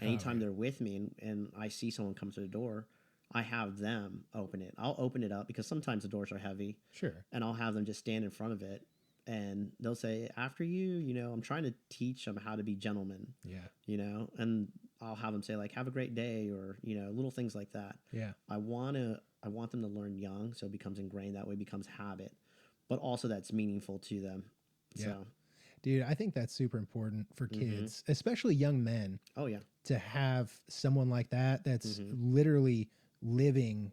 Anytime they're with me and I see someone come to the door, I have them open it. I'll open it up because sometimes the doors are heavy.
Sure.
And I'll have them just stand in front of it. And they'll say, after you, I'm trying to teach them how to be gentlemen,
Yeah.
and I'll have them say like, have a great day, or, little things like that.
Yeah.
I want them to learn young, so it becomes ingrained. That way it becomes habit, but also that's meaningful to them.
Yeah.
So,
Dude, I think that's super important for kids, especially young men,
oh yeah,
to have someone like that that's
Mm-hmm.
literally living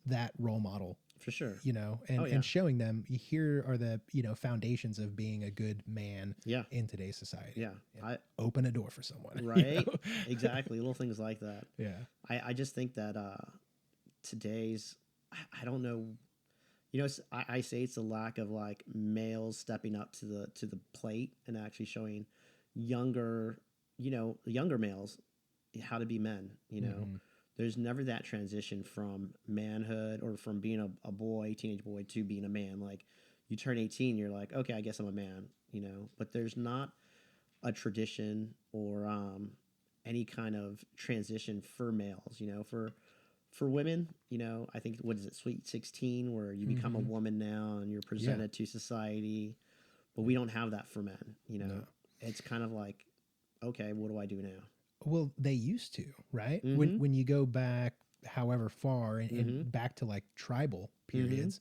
that role model
for sure.
you know,
Oh, yeah.
and showing them here are the, you know, foundations of being a good man
Yeah.
in today's society.
Yeah.
And open a door for someone. you
Right.
know?
Exactly. Little things like that.
Yeah.
I just think that today's, I don't know, you know, I say it's a lack of like males stepping up to the plate and actually showing younger, you know, younger males how to be men. You know, there's never that transition from manhood or from being a boy, teenage boy, to being a man. Like you turn 18, you're like, okay, I guess I'm a man. You know, but there's not a tradition or any kind of transition for males. You know, for women, you know, I think what is it, Sweet 16, where you become a woman now and you're presented to society, but we don't have that for men. You know, it's kind of like, okay, what do I do now?
Well, they used to, right? When you go back however far and back to like tribal periods,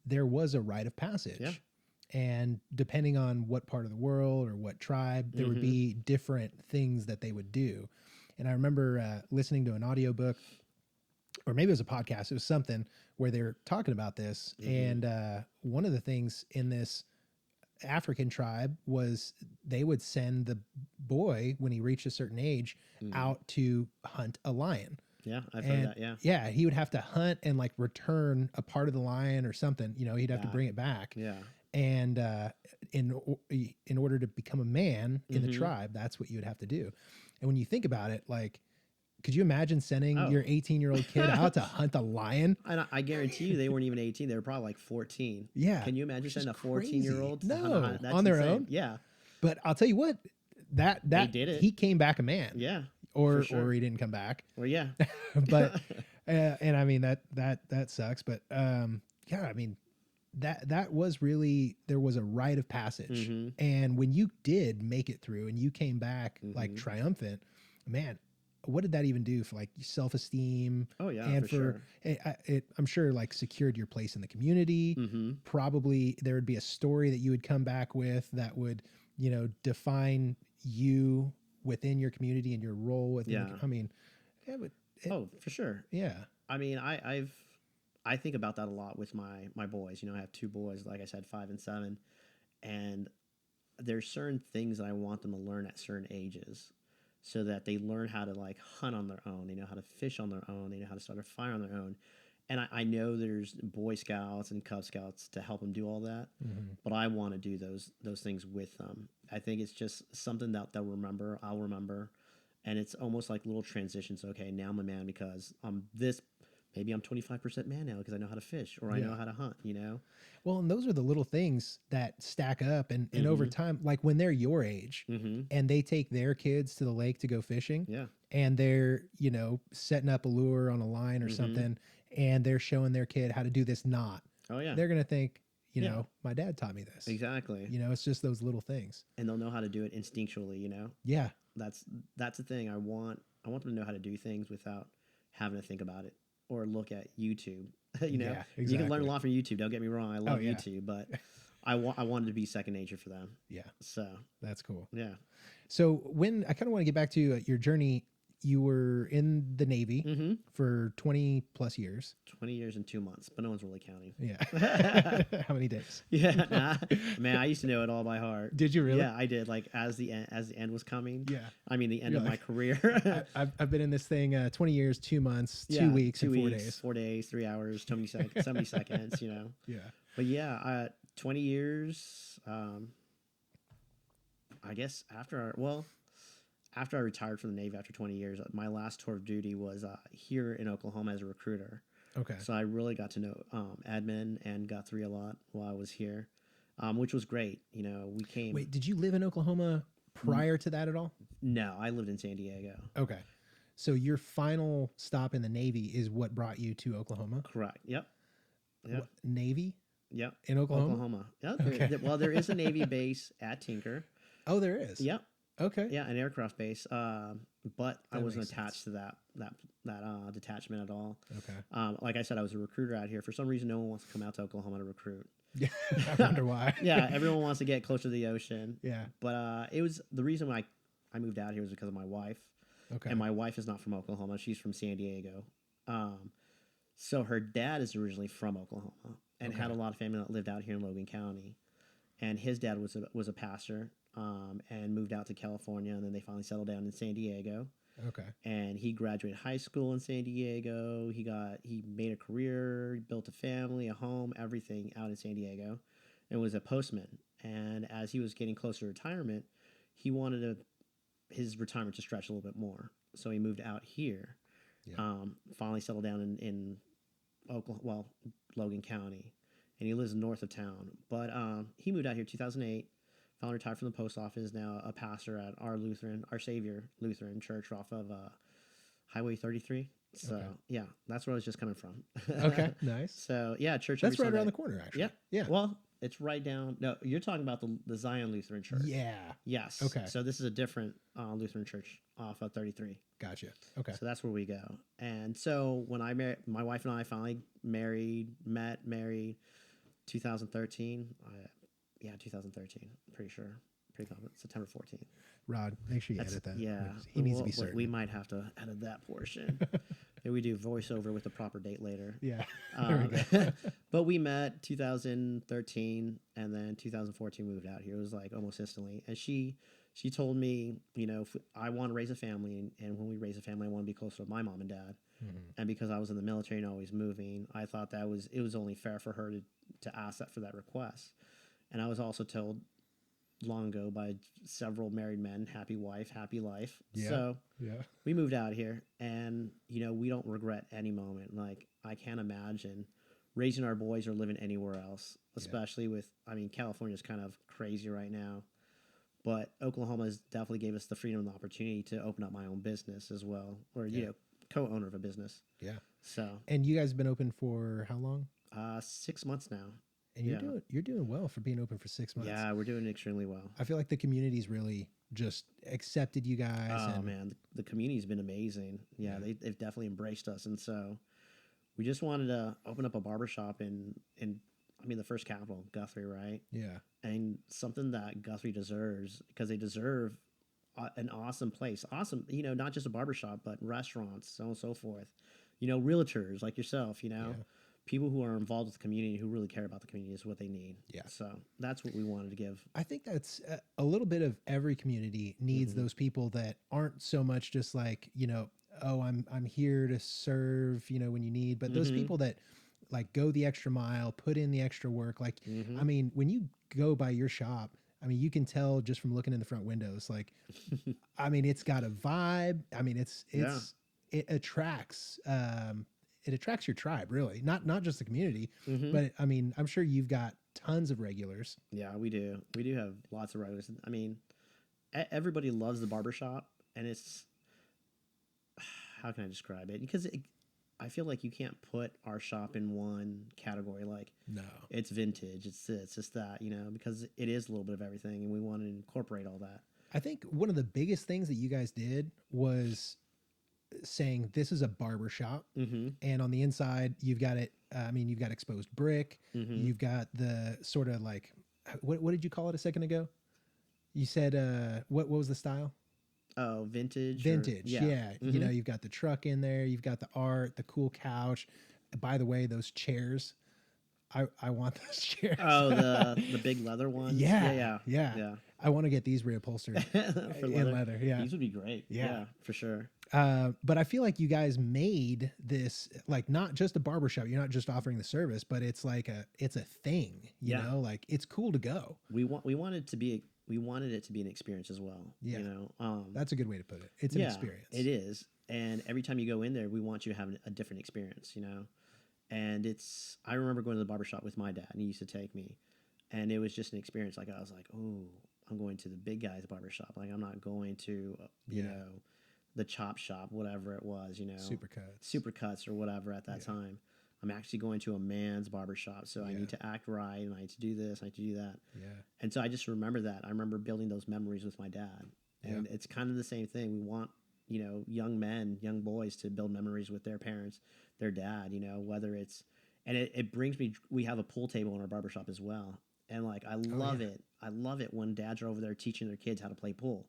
there was a rite of passage.
Yeah.
And depending on what part of the world or what tribe, there would be different things that they would do. And I remember listening to an audiobook, or maybe it was a podcast, it was something where they're talking about this. And one of the things in this African tribe was they would send the boy when he reached a certain age out to hunt a lion.
Yeah, I've heard that. Yeah.
Yeah, he would have to hunt and like return a part of the lion or something. You know, he'd have to bring it back.
Yeah.
And in order to become a man in the tribe, that's what you would have to do. And when you think about it, like, could you imagine sending your 18-year-old kid out to hunt a lion?
And I guarantee you they weren't even 18. They were probably like 14.
Yeah.
Can you imagine sending a 14-year-old?
No, on their own?
Yeah.
But I'll tell you what, that
They did it.
he came back a man.
Yeah.
Or
sure.
or he didn't come back.
Well, yeah.
But and I mean that sucks. But yeah, I mean that was really, there was a rite of passage. And when you did make it through and you came back like triumphant, man, what did that even do for like self-esteem?
Oh yeah,
and
for sure.
I'm sure like secured your place in the community. Probably there would be a story that you would come back with that would, you know, define you within your community and your role within. I mean, yeah, but
for sure.
Yeah.
I mean, I think about that a lot with my boys. You know, I have two boys, like I said, 5 and 7, and there's certain things that I want them to learn at certain ages, so that they learn how to like hunt on their own. They know how to fish on their own. They know how to start a fire on their own. And I know there's Boy Scouts and Cub Scouts to help them do all that, but I want to do those things with them. I think it's just something that they'll remember. I'll remember, and it's almost like little transitions. Okay, now I'm a man because I'm this. Maybe I'm 25% man now because I know how to fish or I know how to hunt, you know?
Well, and those are the little things that stack up. And over time, like when they're your age and they take their kids to the lake to go fishing and they're, you know, setting up a lure on a line or something, and they're showing their kid how to do this knot.
Oh, yeah.
They're going to think, you know, my dad taught me this.
Exactly.
You know, it's just those little things.
And they'll know how to do it instinctually, you know?
Yeah.
That's the thing. I want them to know how to do things without having to think about it or look at YouTube. You know,
exactly.
You can learn a lot from YouTube. Don't get me wrong. I love YouTube, but I wanted to be second nature for them. Yeah. So
that's cool.
Yeah.
So when I kind of want to get back to your journey, you were in the Navy for 20 plus years.
20 years and 2 months, but no one's really counting.
Yeah. How many days?
Yeah. Man, I used to know it all by heart.
Did you really?
Yeah, I did. Like as the end was coming.
Yeah.
I mean, the end of my career.
I've been in this thing 20 years, 2 months, 2 weeks, and 4 days.
4 days, 3 hours, 70 seconds, you know.
Yeah.
But yeah, 20 years, I guess after I retired from the Navy after 20 years, my last tour of duty was here in Oklahoma as a recruiter.
Okay.
So I really got to know admin and Guthrie a lot while I was here, which was great. You know, we came.
Wait, did you live in Oklahoma prior to that at all?
No, I lived in San Diego.
Okay. So your final stop in the Navy is what brought you to Oklahoma?
Correct. Yep.
What, Navy?
Yep.
In Oklahoma?
Oklahoma. Yeah. Well, there is a Navy base at Tinker.
Oh, there is?
Yep.
Okay.
Yeah, an aircraft base. But I wasn't attached to that detachment at all.
Okay.
Like I said, I was a recruiter out here. For some reason, no one wants to come out to Oklahoma to recruit.
Yeah, I wonder why.
Yeah, everyone wants to get closer to the ocean.
Yeah.
But it was the reason why I moved out here was because of my wife.
Okay.
And my wife is not from Oklahoma. She's from San Diego. So her dad is originally from Oklahoma and
Okay.
had a lot of family that lived out here in Logan County. And his dad was a pastor, and moved out to California, and then they finally settled down in San Diego.
Okay.
And he graduated high school in San Diego. He made a career, built a family, a home, everything out in San Diego, and was a postman. And as he was getting closer to retirement, he wanted his retirement to stretch a little bit more. So he moved out here.
Yeah.
Finally settled down in Oklahoma, well, Logan County, and he lives north of town. But he moved out here 2008. Finally retired from the post office. Now a pastor at our Savior Lutheran Church off of Highway 33. So
Okay.
yeah, that's where I was just coming from.
Okay. Nice.
So yeah, church.
That's
every
right around the
Sunday.
corner, actually.
Yeah,
Yeah.
Well, it's right down. No, you're talking about the Zion Lutheran Church.
Yeah.
Yes.
Okay.
So this is a different Lutheran church off of 33.
Gotcha. Okay.
So that's where we go. And so when I married, my wife and I finally married, 2013. 2013. Pretty sure. Pretty confident. September 14th.
Rod, make sure you
That's,
edit that.
yeah.
He needs to be certain.
We might have to edit that portion. Maybe we do voiceover with the proper date later.
Yeah. There we go.
But we met 2013, and then 2014 moved out here. It was like almost instantly. And she told me, if I want to raise a family, and when we raise a family, I want to be closer to my mom and dad.
Mhm.
And because I was in the military and always moving, I thought it was only fair for her to ask that for that request. And I was also told long ago by several married men, happy wife, happy life.
Yeah.
So
Yeah.
we moved out here, and we don't regret any moment. Like, I can't imagine raising our boys or living anywhere else, especially with, California's kind of crazy right now, but Oklahoma has definitely gave us the freedom and the opportunity to open up my own business as well, or co-owner of a business.
Yeah.
So
And you guys have been open for how long?
6 months now.
And you're doing well for being open for 6 months.
Yeah, we're doing extremely well.
I feel like the community's really just accepted you guys.
Oh man, the community's been amazing. Yeah,
Yeah.
they've definitely embraced us, and so we just wanted to open up a barbershop in the first capital, Guthrie, right?
Yeah.
And something that Guthrie deserves, because they deserve an awesome place. Awesome, not just a barbershop, but restaurants, so on and so forth. Realtors like yourself,
Yeah.
people who are involved with the community, who really care about the community is what they need.
Yeah.
So that's what we wanted to give.
I think that's a little bit of every community needs those people that aren't so much just like, oh, I'm here to serve, when you need, but those people that like go the extra mile, put in the extra work. Like, when you go by your shop, you can tell just from looking in the front windows, like, it's got a vibe. It attracts, your tribe, really, not just the community, but I'm sure you've got tons of regulars.
Yeah, we do. We do have lots of regulars. Everybody loves the barbershop, and it's, how can I describe it? Because I feel like you can't put our shop in one category. Like,
No.
it's vintage, it's this, it's that, because it is a little bit of everything, and we want to incorporate all that.
I think one of the biggest things that you guys did was saying this is a barber shop, and on the inside you've got it. You've got exposed brick. You've got the sort of like, what did you call it a second ago? You said what was the style?
Oh, vintage.
Yeah. You've got the truck in there. You've got the art, the cool couch. By the way, those chairs, I want those chairs.
Oh, the big leather ones.
Yeah. I want to get these reupholstered
For
in leather. Yeah.
These would be great. Yeah, for sure.
But I feel like you guys made this like not just a barbershop. You're not just offering the service, but it's like it's a thing. You know, like it's cool to go.
We wanted it to be an experience as well.
Yeah. That's a good way to put it. It's an experience.
It is. And every time you go in there, we want you to have a different experience, And I remember going to the barbershop with my dad, and he used to take me, and it was just an experience. Like, I was like, oh, I'm going to the big guy's barbershop. Like, I'm not going to, the chop shop, whatever it was, Supercuts or whatever at that time. I'm actually going to a man's barbershop, so I need to act right, and I need to do this, I need to do that.
Yeah.
And so I just remember that. I remember building those memories with my dad. And it's kind of the same thing. We want, young men, young boys to build memories with their parents, their dad, whether it's, and it brings me, we have a pool table in our barbershop as well. And like, I love it. I love it when dads are over there teaching their kids how to play pool.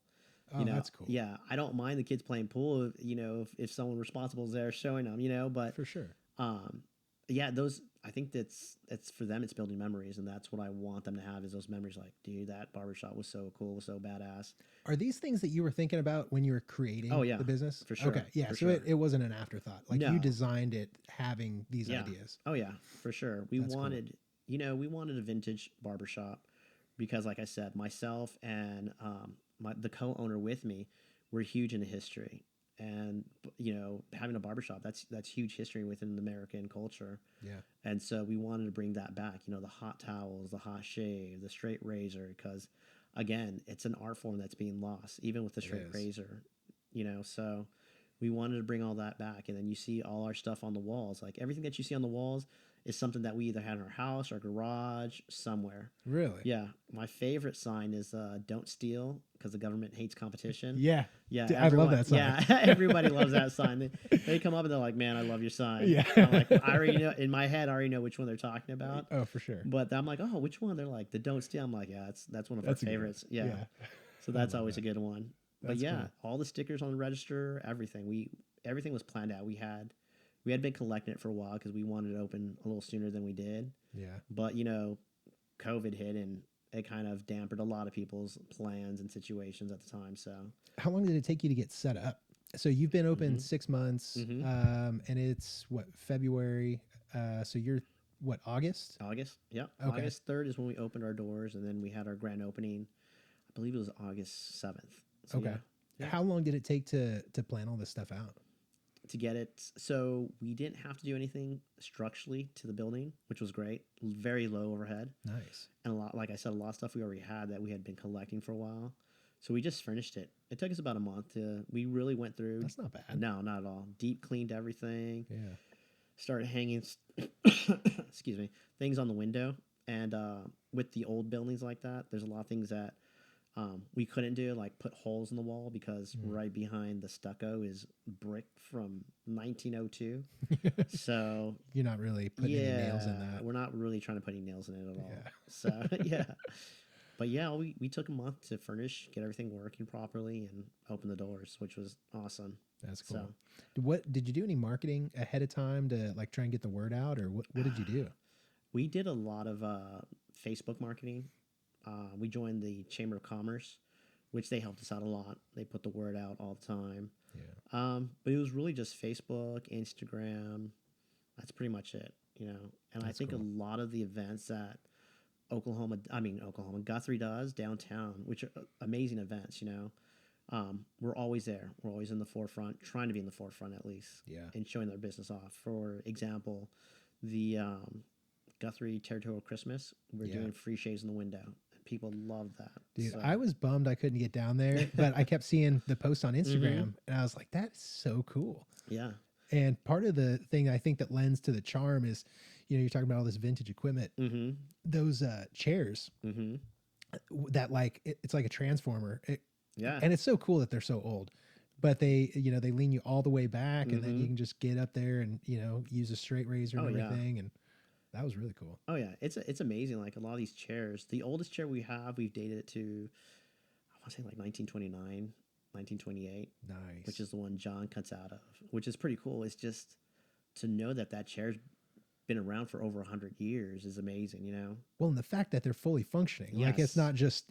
Oh, that's cool.
Yeah. I don't mind the kids playing pool, if someone responsible is there showing them, but
for sure.
Um, yeah, those I think it's for them. It's building memories, and that's what I want them to have is those memories. Like, dude, that barbershop was so cool, was so badass.
Are these things that you were thinking about when you were
Oh
creating
yeah,
the business?
for sure.
Okay. Yeah.
For
So
sure.
it wasn't an afterthought. Like you
No.
designed it having these
Yeah.
ideas.
Oh yeah, for sure. We
That's cool.
wanted, we wanted a vintage barbershop because, like I said, myself and the co-owner with me, we're huge into history, and having a barbershop that's huge history within the American culture,
Yeah.
and so we wanted to bring that back. The hot towels, the hot shave, the straight razor, because again, it's an art form that's being lost, even with the
It
straight
is.
razor. So we wanted to bring all that back, and then you see all our stuff on the walls. Like everything that you see on the walls is something that we either had in our house or garage somewhere.
Really?
Yeah, my favorite sign is "Don't steal" because the government hates competition.
Yeah.
Yeah,
I love that sign.
Yeah, everybody loves that sign. They come up and they're like, "Man, I love your sign."
Yeah.
I'm like, I already know in my head. I already know which one they're talking about.
Oh, for sure.
But I'm like, "Oh, which one?" They're like, "The don't steal." I'm like, "Yeah, that's one of
That's a
our
good one.
favorites." Yeah.
Yeah.
So
I
that's
love
always
that.
a good one. But
That's
yeah,
cool.
all the stickers on the register, everything was planned out. We had been collecting it for a while because we wanted to open a little sooner than we did.
Yeah.
But COVID hit and it kind of dampened a lot of people's plans and situations at the time. So
How long did it take you to get set up? So you've been open
Mhm.
6 months,
Mhm.
and it's what, February? So you're what, August?
August, yeah,
Okay.
August 3rd is when we opened our doors, and then we had our grand opening. I believe it was August 7th. So
Okay.
yeah, yeah.
How long did it take to plan all this stuff out?
To get it. So we didn't have to do anything structurally to the building, which was great. Very low overhead,
Nice.
and like I said, a lot of stuff we already had that we had been collecting for a while. So we just finished it. It took us about a month to. We really went through.
That's not bad.
No, not at all. Deep cleaned everything.
Yeah.
Started hanging. Excuse me. Things on the window, and with the old buildings like that, there's a lot of things that we couldn't do, like put holes in the wall because right behind the stucco is brick from 1902. So
You're not really putting any nails in that.
we're not really trying to put any nails in it at all.
Yeah.
So yeah, but yeah, we took a month to furnish, get everything working properly, and open the doors, which was awesome.
That's cool.
So
What did you do any marketing ahead of time to like try and get the word out, or what did you do?
we did a lot of Facebook marketing. We joined the Chamber of Commerce, which they helped us out a lot. They put the word out all the time.
Yeah.
But it was really just Facebook, Instagram. That's pretty much it, And I
That's
think
cool.
a lot of the events that Guthrie does downtown, which are amazing events, we're always there. We're always in the forefront, trying to be in the forefront at least,
Yeah.
and showing their business off. For example, the Guthrie Territorial Christmas, we're
Yeah.
doing free shaves in the window. People love that.
Dude,
So,
I was bummed I couldn't get down there, but I kept seeing the post on Instagram and I was like, that is so cool.
yeah.
And part of the thing I think that lends to the charm is, you're talking about all this vintage equipment,
Mm-hmm.
those chairs
Mm-hmm.
that it's like a transformer.
Yeah.
And it's so cool that they're so old, but they lean you all the way back and then you can just get up there and, use a straight razor and
Oh, yeah.
everything. And that was really cool.
Oh yeah, it's amazing. Like a lot of these chairs, the oldest chair we have, we've dated it to, I want to say like 1929, 1928,
Nice.
which is the one John cuts out of, which is pretty cool. It's just to know that chair's been around for over 100 years is amazing.
Well, and the fact that they're fully functioning, like it's not just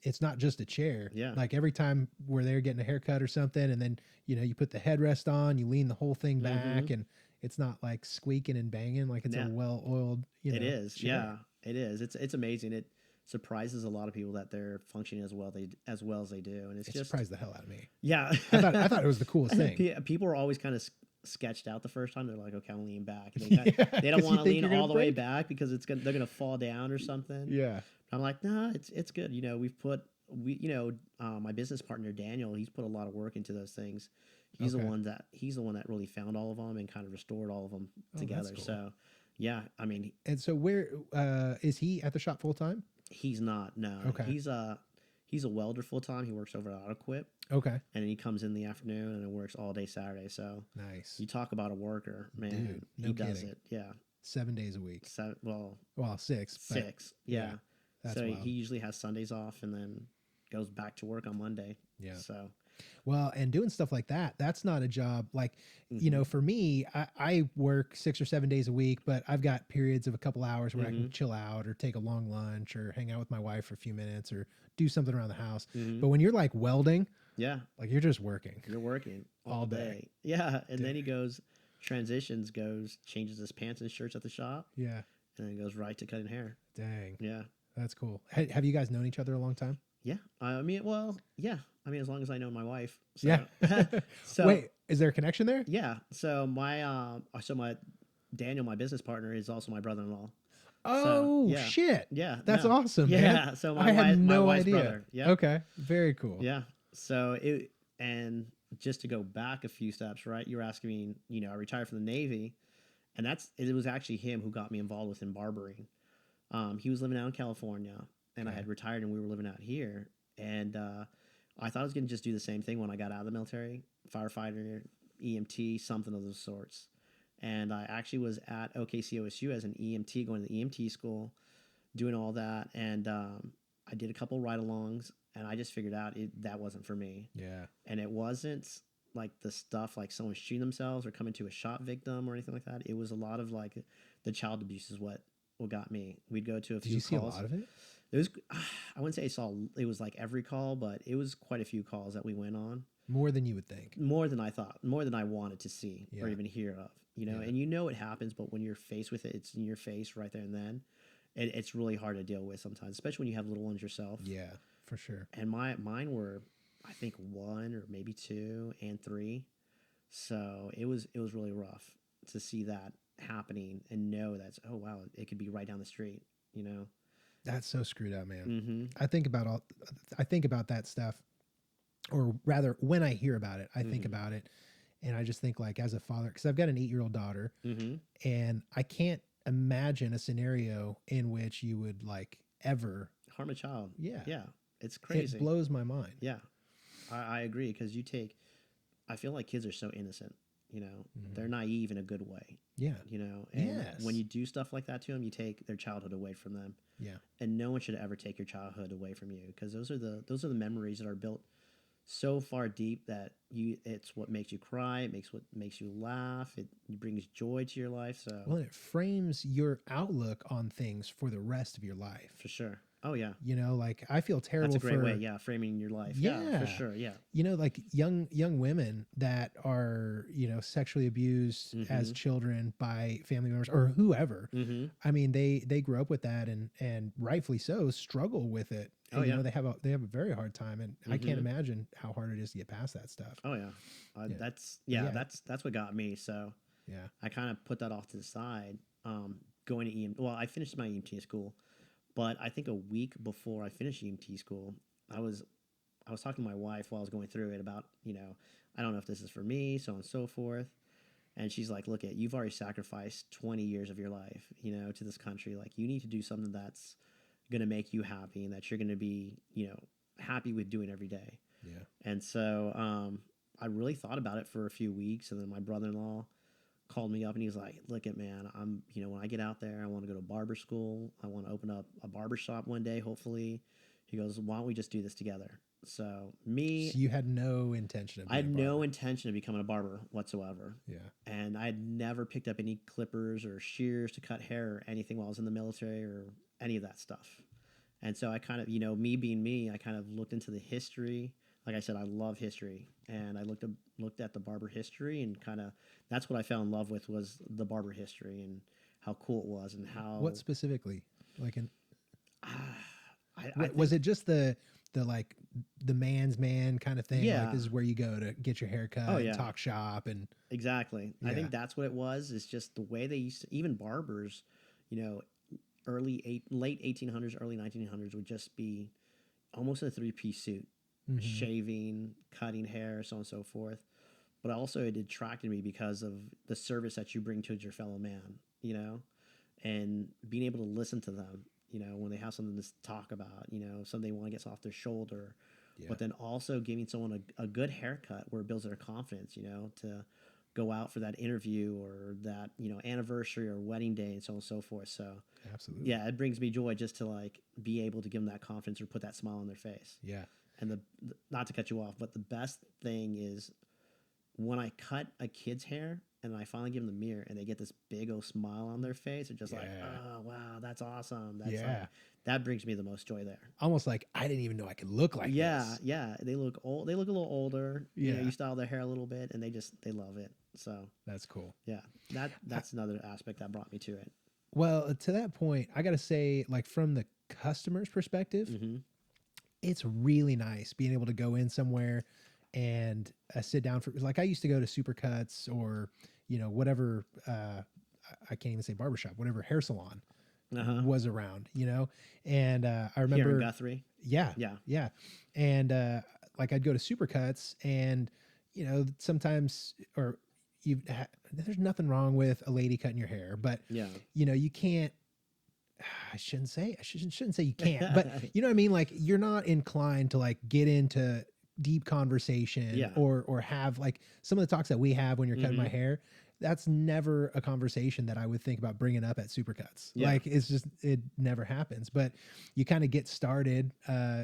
a chair.
Yeah.
Like every time we're there getting a haircut or something, and then you put the headrest on, you lean the whole thing back, and it's not like squeaking and banging like it's a well-oiled.
It is,
chair.
yeah, it is. It's amazing. It surprises a lot of people that they're functioning as well as they do, and
It
just
surprised the hell out of me.
yeah.
I thought it was the coolest thing.
People are always kind of sketched out the first time. They're like, okay, I'm leaning back. And they don't
'cause
want
you
to
think
lean
you're
all
gonna
the way
break.
back because they're gonna fall down or something.
Yeah.
I'm like, nah, it's good. We've put my business partner Daniel, he's put a lot of work into those things. He's
Okay.
the one that really found all of them and kind of restored all of them
that's
together.
cool.
So yeah, I mean,
And so where is he at the shop full time?
he's not. No,
Okay.
He's a welder full time. He works over at AutoQuip,
Okay.
and then he comes in the afternoon and works all day Saturday. So
Nice.
you talk about a worker, man.
Dude, no
he does
kidding.
it. Yeah.
7 days a week.
Well,
Well, 6. But
6. Yeah.
that's
So
wild.
he usually has Sundays off and then goes back to work on Monday.
Yeah.
So
Well, and doing stuff like that, that's not a job. Like, you
Mm-hmm.
know, for me, I work 6 or 7 days a week, but I've got periods of a couple hours where I can
Mm-hmm.
chill out or take a long lunch or hang out with my wife for a few minutes or do something around the house.
Mm-hmm.
But when you're like welding,
Yeah,
like you're just working
you're working
all
all
day.
day. Yeah, and
Dang.
then he goes, transitions, goes, changes his pants and shirts at the shop,
Yeah.
and then goes right to cutting hair.
Dang.
Yeah,
That's cool. Have you guys known each other a long time?
yeah. I mean, well, yeah. I mean, as long as I know my wife.
Yeah.
So, so
Wait, is there a connection there?
yeah. So my Daniel, my business partner, is also my brother-in-law. So
Oh,
yeah,
shit.
yeah,
That's
no,
awesome, man.
yeah. So
I had
my
no
wife's
idea.
brother. Yeah,
Okay. Very cool.
yeah. So it and just to go back a few steps, right? You were asking me, I retired from the Navy, and it was actually him who got me involved within barbering. He was living out in California, and I
Okay.
had retired, and we were living out here. And I thought I was going to just do the same thing when I got out of the military, firefighter, EMT, something of those sorts. And I actually was at OKCOSU as an EMT, going to the EMT school, doing all that. And I did a couple ride-alongs, and I just figured out that wasn't for me.
Yeah.
And it wasn't like the stuff like someone shooting themselves or coming to a shot victim or anything like that. It was a lot of like the child abuse is what got me. We'd go to a
Did
few
you see
calls.
a lot of it?
It was I wouldn't say I saw it was like every call, but it was quite a few calls that we went on.
More than you would think.
More than I thought, more than I wanted to see or
Yeah.
even hear of.
Yeah.
And it happens, but when you're faced with it, it's in your face right there and then. It's really hard to deal with sometimes, especially when you have little ones yourself.
Yeah, for sure.
And mine were, I think, 1 or maybe 2 and 3. So it was really rough to see that happening and know that, oh wow, it could be right down the street.
That's so screwed up, man.
Mm-hmm.
I think about that stuff, or rather, when I hear about it, I think
Mm-hmm.
about it, and I just think like as a father, because I've got an 8-year-old daughter,
Mm-hmm.
and I can't imagine a scenario in which you would like ever.
Harm a child.
Yeah,
Yeah, it's crazy.
it blows my mind.
Yeah, I agree because I feel like kids are so innocent. They're naive in a good way.
Yeah,
And
Yes.
when you do stuff like that to them, you take their childhood away from them.
yeah,
And no one should ever take your childhood away from you because those are the memories that are built so far deep that it's what makes you cry, it makes what makes you laugh, it brings joy to your life. So
well, it frames your outlook on things for the rest of your life.
for sure. Oh yeah,
Like I feel terrible
that's a great
for
way. Yeah, framing your life. Yeah, for
Yeah.
sure. Yeah.
like young women that are sexually abused as
Mhm.
children by family members or whoever.
Mm-hmm.
I mean, they grow up with that and rightfully so struggle with it.
Oh,
And,
yeah.
they have a very hard time, and I can't
Mhm.
imagine how hard it is to get past that stuff.
Oh yeah.
Yeah.
That's
Yeah.
that's what got me. So
Yeah,
I kind of put that off to the side. Going to Well, I finished my EMT school, but I think a week before I finished EMT school, I was talking to my wife while I was going through it about I don't know if this is for me, so on and so forth. And she's like, "Look, you've already sacrificed 20 years of your life, to this country. Like, you need to do something that's gonna make you happy and that you're gonna be, happy with doing every day."
yeah,
And so I really thought about it for a few weeks, and then my brother-in-law called me up and he was like, "Look at man, I'm when I get out there, I want to go to barber school. I want to open up a barbershop one day, hopefully." He goes, "Why don't we just do this together?" So
So you had no intention of
I
being
had
a
no
barber.
intention of becoming a barber whatsoever.
Yeah,
And I had never picked up any clippers or shears to cut hair or anything while I was in the military or any of that stuff. And so I kind of, me being me, I kind of looked into the history. Like I said, I love history, and I looked at the barber history, and kind of that's what I fell in love with was the barber history and how cool it was, and how
what specifically? Like,
I
was it just the like the man's man kind of thing? Like
Yeah.
this is where you go to get your hair cut,
Oh,
and
yeah.
talk shop, and
Exactly. I
Yeah.
think that's what it was. Is just the way they used to, even barbers, late 1800s, early 1900s would just be almost in a three-piece suit,
Mhm.
shaving, cutting hair, so on and so forth. But also it attracted me because of the service that you bring to your fellow man, and being able to listen to them, when they have something to talk about, something they want to get off their shoulder,
Yeah.
but then also giving someone a good haircut where it builds their confidence, to go out for that interview or that, anniversary or wedding day and so on and so forth. So
Absolutely.
yeah, it brings me joy just to like be able to give them that confidence or put that smile on their face.
Yeah.
And not to cut you off, but the best thing is when I cut a kid's hair and I finally give them the mirror and they get this big old smile on their face, they're just like, oh wow, that's awesome. That's like, that brings me the most joy there.
Almost like I didn't even know I could look like this.
Yeah. They look old. They look a little older.
Yeah.
You know, you style their hair a little bit and they love it. So
that's cool.
Yeah. That's another aspect that brought me to it.
Well, to that point, I got to say, like from the customer's perspective, it's really nice being able to go in somewhere and sit down for, like I used to go to Supercuts or, you know, whatever, I can't even say barbershop, whatever hair salon was around, you know? And I remember
here in Guthrie.
Yeah. And like I'd go to Supercuts and, you know, sometimes, or there's nothing wrong with a lady cutting your hair, but you know, you can't, I shouldn't say you can't, but you know what I mean? Like you're not inclined to like get into deep conversation or have like some of the talks that we have when you're cutting my hair. That's never a conversation that I would think about bringing up at Supercuts. Like it's just, it never happens, but you kind of get started,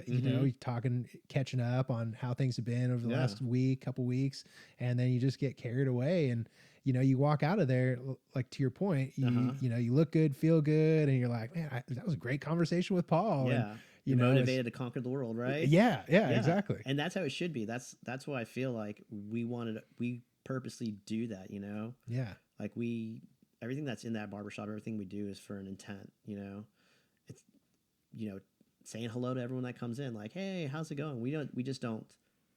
you know, talking, catching up on how things have been over the last couple weeks. And then you just get carried away and, you know, you walk out of there, like to your point, you know, you look good, feel good. And you're like, man, that was a great conversation with Paul.
Yeah.
And,
you're motivated to conquer the world, right?
Yeah, exactly.
And that's how it should be. That's why I feel like we purposely do that, you know?
Yeah.
Like everything that's in that barbershop, everything we do is for an intent, you know? It's, you know, saying hello to everyone that comes in, like, hey, how's it going? We just don't,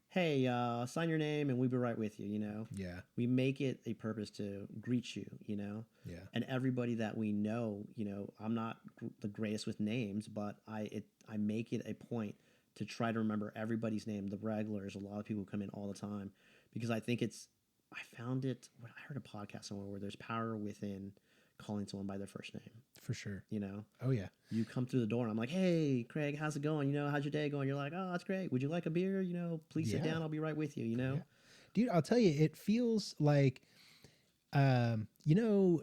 hey, sign your name and we'll be right with you, you know?
Yeah.
We make it a purpose to greet you, you know?
Yeah.
And everybody that we know, you know, I'm not the greatest with names, but I make it a point to try to remember everybody's name, the regulars, a lot of people come in all the time, because I think I found it, I heard a podcast somewhere where there's power within calling someone by their first name.
For sure.
You know?
Oh, yeah.
You come through the door and I'm like, hey, Craig, how's it going? You know, how's your day going? You're like, oh, that's great. Would you like a beer? You know, please sit down. I'll be right with you, you know? Yeah.
Dude, I'll tell you, it feels like, you know,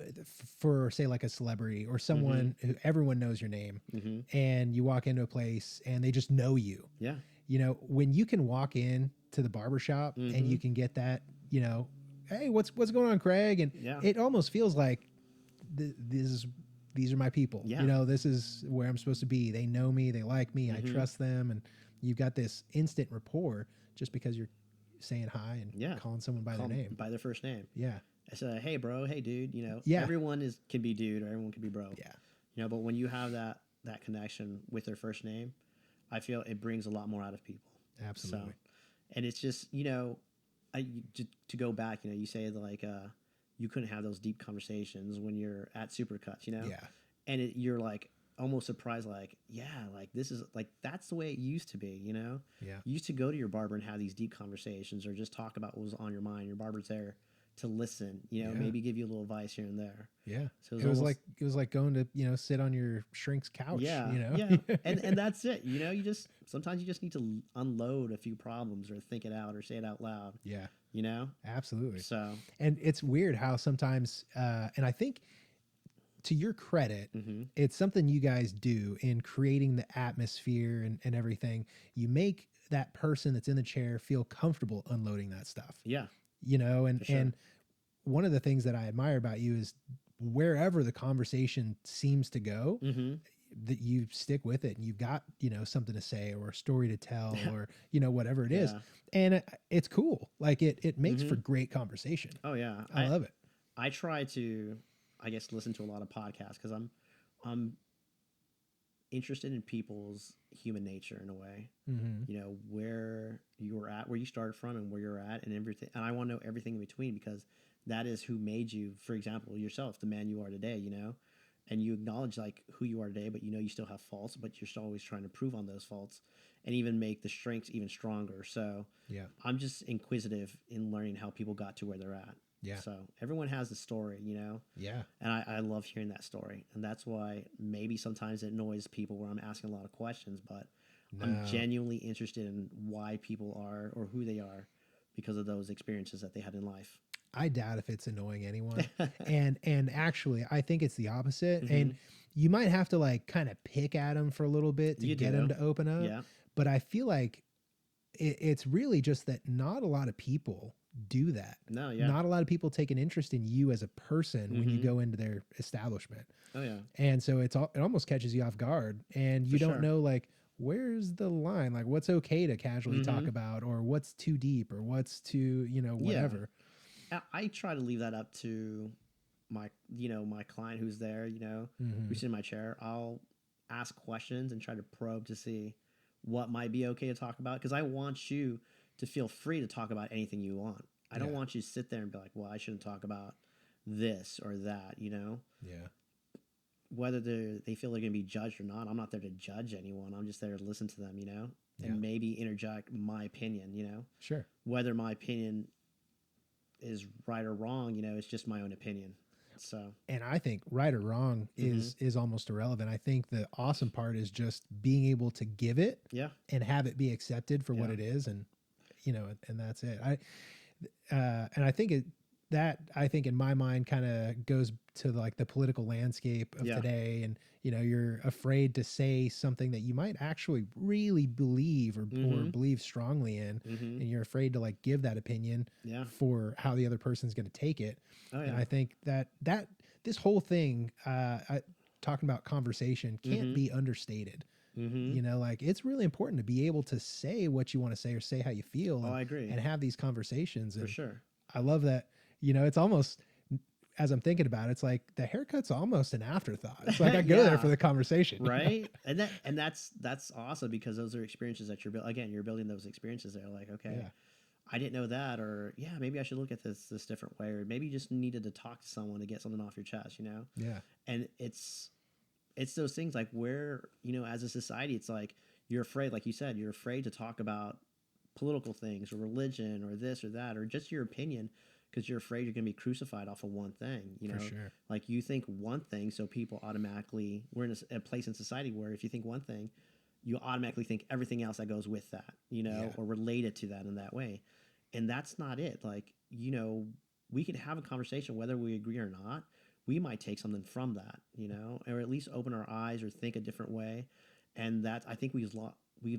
for say like a celebrity or someone who everyone knows your name and you walk into a place and they just know you. Yeah. You know, when you can walk in to the barbershop and you can get that, you know, hey, what's going on, Craig? And it almost feels like these are my people. Yeah. You know, this is where I'm supposed to be. They know me. They like me. I trust them. And you've got this instant rapport just because you're saying hi and calling someone by their name.
By their first name.
Yeah.
I said, hey, bro. Hey, dude. You know, everyone can be dude or everyone can be bro.
Yeah.
You know, but when you have that connection with their first name, I feel it brings a lot more out of people.
Absolutely.
So, and it's just, you know, to go back, you know, you say like you couldn't have those deep conversations when you're at Supercuts, you know? Yeah. And you're like almost surprised, like, like this is like, that's the way it used to be, you know? Yeah. You used to go to your barber and have these deep conversations or just talk about what was on your mind. Your barber's there to listen, you know, maybe give you a little advice here and there. Yeah. So it was like going to, you know, sit on your shrink's couch, you know? Yeah. and that's it. You know, sometimes you just need to unload a few problems or think it out or say it out loud. Yeah. You know? Absolutely. So,
and it's weird how sometimes, and I think to your credit, it's something you guys do in creating the atmosphere and everything. You make that person that's in the chair feel comfortable unloading that stuff. Yeah. You know, and one of the things that I admire about you is wherever the conversation seems to go, that you stick with it and you've got, you know, something to say or a story to tell or, you know, whatever it is. And it's cool. Like it makes for great conversation.
Oh yeah.
I love it.
I try to, I guess, listen to a lot of podcasts because I'm interested in people's human nature in a way, you know, where you're at, where you started from and where you're at and everything. And I want to know everything in between because that is who made you, for example, yourself, the man you are today, you know, and you acknowledge like who you are today, but you know, you still have faults, but you're still always trying to improve on those faults and even make the strengths even stronger. So I'm just inquisitive in learning how people got to where they're at. Yeah. So everyone has a story, you know? Yeah. And I love hearing that story. And that's why maybe sometimes it annoys people where I'm asking a lot of questions, but I'm genuinely interested in why people are or who they are because of those experiences that they had in life.
I doubt if it's annoying anyone. and actually, I think it's the opposite. And you might have to like kind of pick at them for a little bit to get them to open up. Yeah. But I feel like it's really just that not a lot of people do that.
No, yeah.
Not a lot of people take an interest in you as a person when you go into their establishment.
Oh, yeah.
And so it almost catches you off guard, and you
For
don't
sure.
know, like, where's the line, like what's okay to casually talk about, or what's too deep, or what's too, whatever.
I try to leave that up to my, my client who's there, who's in my chair. I'll ask questions and try to probe to see what might be okay to talk about, because I want you to feel free to talk about anything you want. I don't want you to sit there and be like, well, I shouldn't talk about this or that,
Yeah.
Whether they feel they're going to be judged or not. I'm not there to judge anyone. I'm just there to listen to them, and maybe interject my opinion,
Sure.
whether my opinion is right or wrong, it's just my own opinion. So,
and I think right or wrong is almost irrelevant. I think the awesome part is just being able to give it and have it be accepted for what it is. And, and that's it. And I think I think in my mind kind of goes to like the political landscape of today. And, you're afraid to say something that you might actually really believe or believe strongly in. And you're afraid to like give that opinion for how the other person's going to take it. Oh, yeah. And I think that this whole thing, talking about conversation can't be understated. Like it's really important to be able to say what you want to say or say how you feel.
I agree.
And have these conversations.
For sure.
I love that. It's almost, as I'm thinking about it, it's like the haircut's almost an afterthought. It's like I go there for the conversation.
Right. And that's awesome, because those are experiences that you're building those experiences there. Like, okay, I didn't know that, or maybe I should look at this different way, or maybe you just needed to talk to someone to get something off your chest,
Yeah.
And it's those things like where, as a society, it's like you're afraid, like you said, you're afraid to talk about political things or religion or this or that, or just your opinion, because you're afraid you're going to be crucified off of one thing,
For sure.
Like you think one thing, so people automatically, we're in a place in society where if you think one thing, you automatically think everything else that goes with that, or related to that in that way. And that's not it. Like, we could have a conversation whether we agree or not. We might take something from that, or at least open our eyes or think a different way. And that, I think we've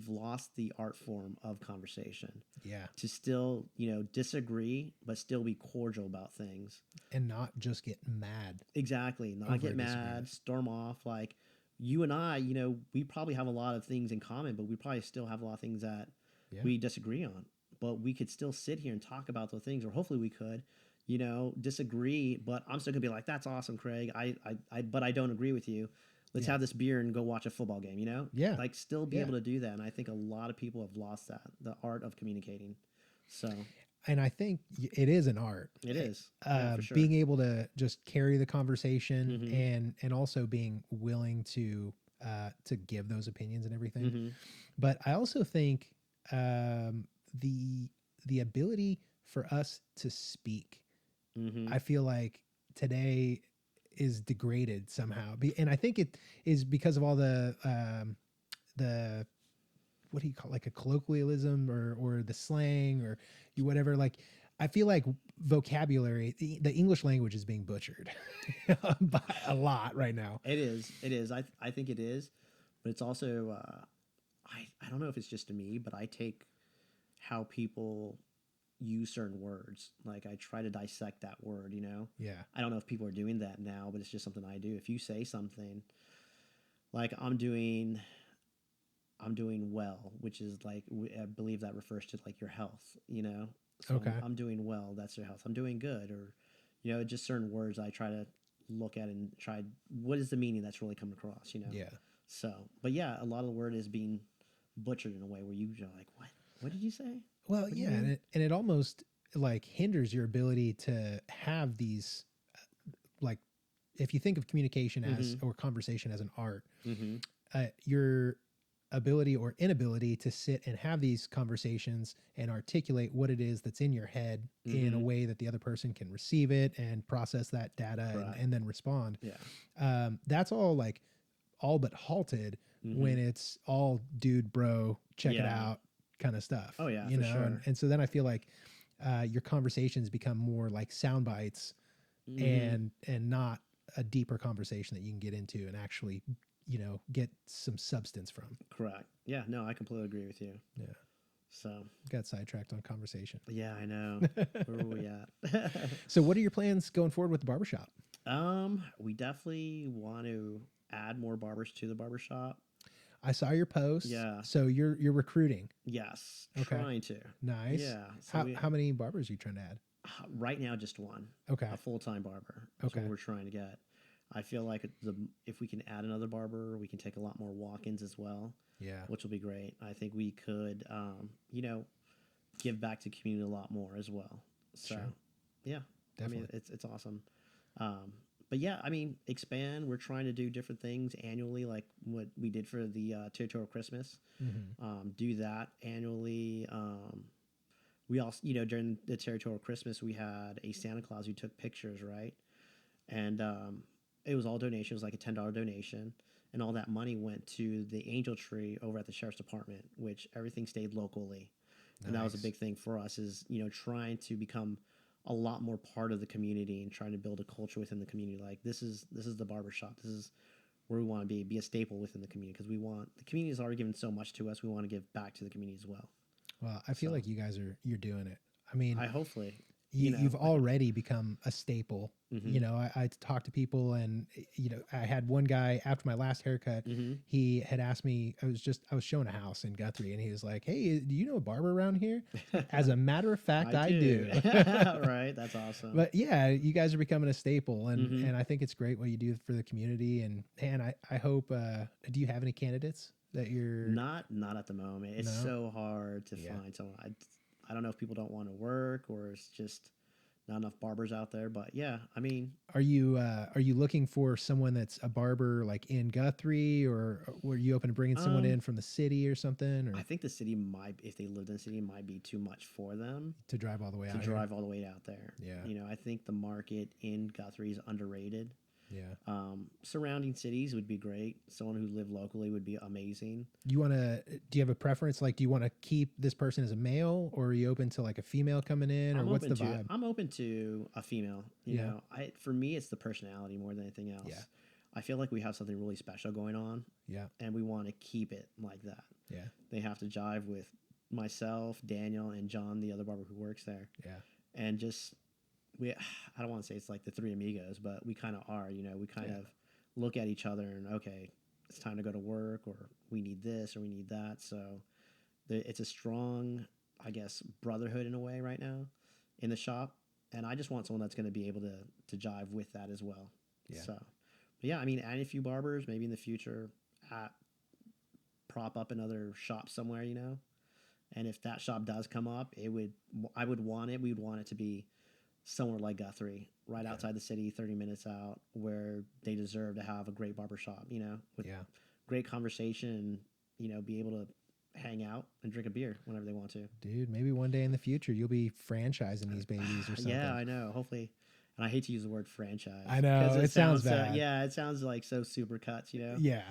lost the art form of conversation.
Yeah.
To still, disagree, but still be cordial about things.
And not just get mad.
Exactly. Not get mad, storm off. Like you and I, we probably have a lot of things in common, but we probably still have a lot of things that we disagree on. But we could still sit here and talk about those things, or hopefully we could, disagree, but I'm still gonna be like, that's awesome, Craig. But I don't agree with you. Let's have this beer and go watch a football game,
Yeah.
Like still be able to do that. And I think a lot of people have lost that, the art of communicating. So.
And I think it is an art.
It is.
For sure. Being able to just carry the conversation and also being willing to give those opinions and everything. But I also think the ability for us to speak, I feel like today is degraded somehow. And I think it is because of all the what do you call it, like a colloquialism or the slang or whatever. Like I feel like vocabulary, the English language is being butchered by a lot right now.
It is. I think it is, but it's also I don't know if it's just to me, but I take how people use certain words. Like I try to dissect that word,
Yeah.
I don't know if people are doing that now, but it's just something I do. If you say something like I'm doing well, which is like, I believe that refers to like your health, So
okay.
I'm doing well. That's your health. I'm doing good. Or, just certain words I try to look at and try, what is the meaning that's really coming across,
Yeah.
So, but yeah, a lot of the word is being butchered in a way where you're like, what did you say?
Well, yeah. And it almost like hinders your ability to have these, like, if you think of communication as, or conversation as an art, your ability or inability to sit and have these conversations and articulate what it is that's in your head in a way that the other person can receive it and process that data and then respond.
Yeah.
That's all like all but halted when it's all dude, bro, check it out kind of stuff.
Oh yeah.
You
for
know?
Sure.
And so then I feel like your conversations become more like sound bites and not a deeper conversation that you can get into and actually, get some substance from.
Correct. Yeah, no, I completely agree with you.
Yeah.
So
Got sidetracked on conversation.
yeah, I know. Where were we at?
So what are your plans going forward with the barbershop?
We definitely want to add more barbers to the barbershop.
I saw your posts.
Yeah.
So you're recruiting.
Yes,
Okay.
trying to.
Nice.
Yeah. So
How many barbers are you trying to add?
right now, just one.
Okay.
A full-time barber. That's
Okay.
what we're trying to get. I feel like if we can add another barber, we can take a lot more walk-ins as well,
Yeah.
which will be great. I think we could, give back to the community a lot more as well. So,
Sure.
yeah,
Definitely.
I mean, it's awesome. But yeah, I mean, expand. We're trying to do different things annually, like what we did for the Territorial Christmas. Do that annually. We also, during the Territorial Christmas, we had a Santa Claus who took pictures, right? And it was all donation. It was like a $10 donation. And all that money went to the angel tree over at the sheriff's department, which everything stayed locally. And that was a
Nice.
big thing for us is, trying to become a lot more part of the community and trying to build a culture within the community. Like this is the barbershop. This is where we want to be a staple within the community because the community has already given so much to us. We want to give back to the community as well.
Well, I feel
So-
like you're doing it. I mean,
I hopefully,
you've already become a staple.
Mhm.
I talk to people and, I had one guy after my last haircut,
Mhm.
he had asked me, I was showing a house in Guthrie and he was like, "Hey, do you know a barber around here?" As a matter of fact, I do.
Right. That's awesome.
But yeah, you guys are becoming a staple and,
Mhm.
and I think it's great what you do for the community. And I hope, do you have any candidates that you're
not at the moment. It's
No?
so hard to
Yeah.
find someone. I don't know if people don't want to work or it's just not enough barbers out there. But yeah, I mean,
Are you looking for someone that's a barber like in Guthrie, or were you open to bringing someone in from the city or something, or
I think the city might, if they lived in the city, might be too much for them
to drive all the way
to
out
drive all the way out there.
Yeah.
I think the market in Guthrie is underrated.
here? Yeah.
Surrounding cities would be great. Someone who lived locally would be amazing.
Do you have a preference? Like, do you want to keep this person as a male, or are you open to like a female coming in, or what's the vibe?
I'm open to a female. For me, it's the personality more than anything else.
Yeah.
I feel like we have something really special going on,
Yeah.
and we want to keep it like that.
Yeah.
They have to jive with myself, Daniel, and John, the other barber who works there,
Yeah.
and just I don't want to say it's like the three amigos, but we kind of are. We kind of look at each other and okay, it's time to go to work, or we need this or we need that. So it's a strong, I guess, brotherhood in a way right now in the shop, and I just want someone that's going to be able to jive with that as well.
Yeah.
So, but yeah, I mean, adding a few barbers, maybe in the future, prop up another shop somewhere, and if that shop does come up, I would want it. We would want it to be somewhere like Guthrie, right outside the city, 30 minutes out, where they deserve to have a great barbershop, with great conversation, and, be able to hang out and drink a beer whenever they want to.
Dude, maybe one day in the future you'll be franchising these babies or something.
Yeah, I know. Hopefully. And I hate to use the word franchise.
I know,
'cause
it sounds bad.
It sounds like so super cuts,
Yeah.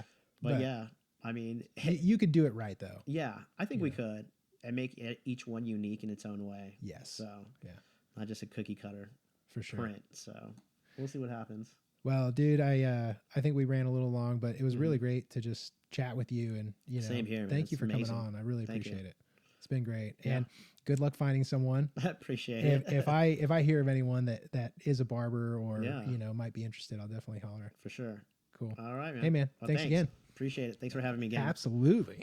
But yeah, I mean,
You could do it right though.
yeah, I think we could, and make each one unique in its own way.
Yes.
So
Yeah.
not just a cookie cutter
For sure.
print. So we'll see what happens.
Well, dude, I think we ran a little long, but it was really great to just chat with you, and
Same here, man.
thank you
It's
for
amazing.
coming on. I really
Thank you.
appreciate it. It's been great,
Yeah.
and good luck finding someone.
I appreciate it.
If I hear of anyone that is a barber or
Yeah.
might be interested, I'll definitely holler.
For sure.
Cool.
Cool. All right, man.
Hey, man.
Well,
Thanks again.
Appreciate it. Thanks for having me again.
Absolutely.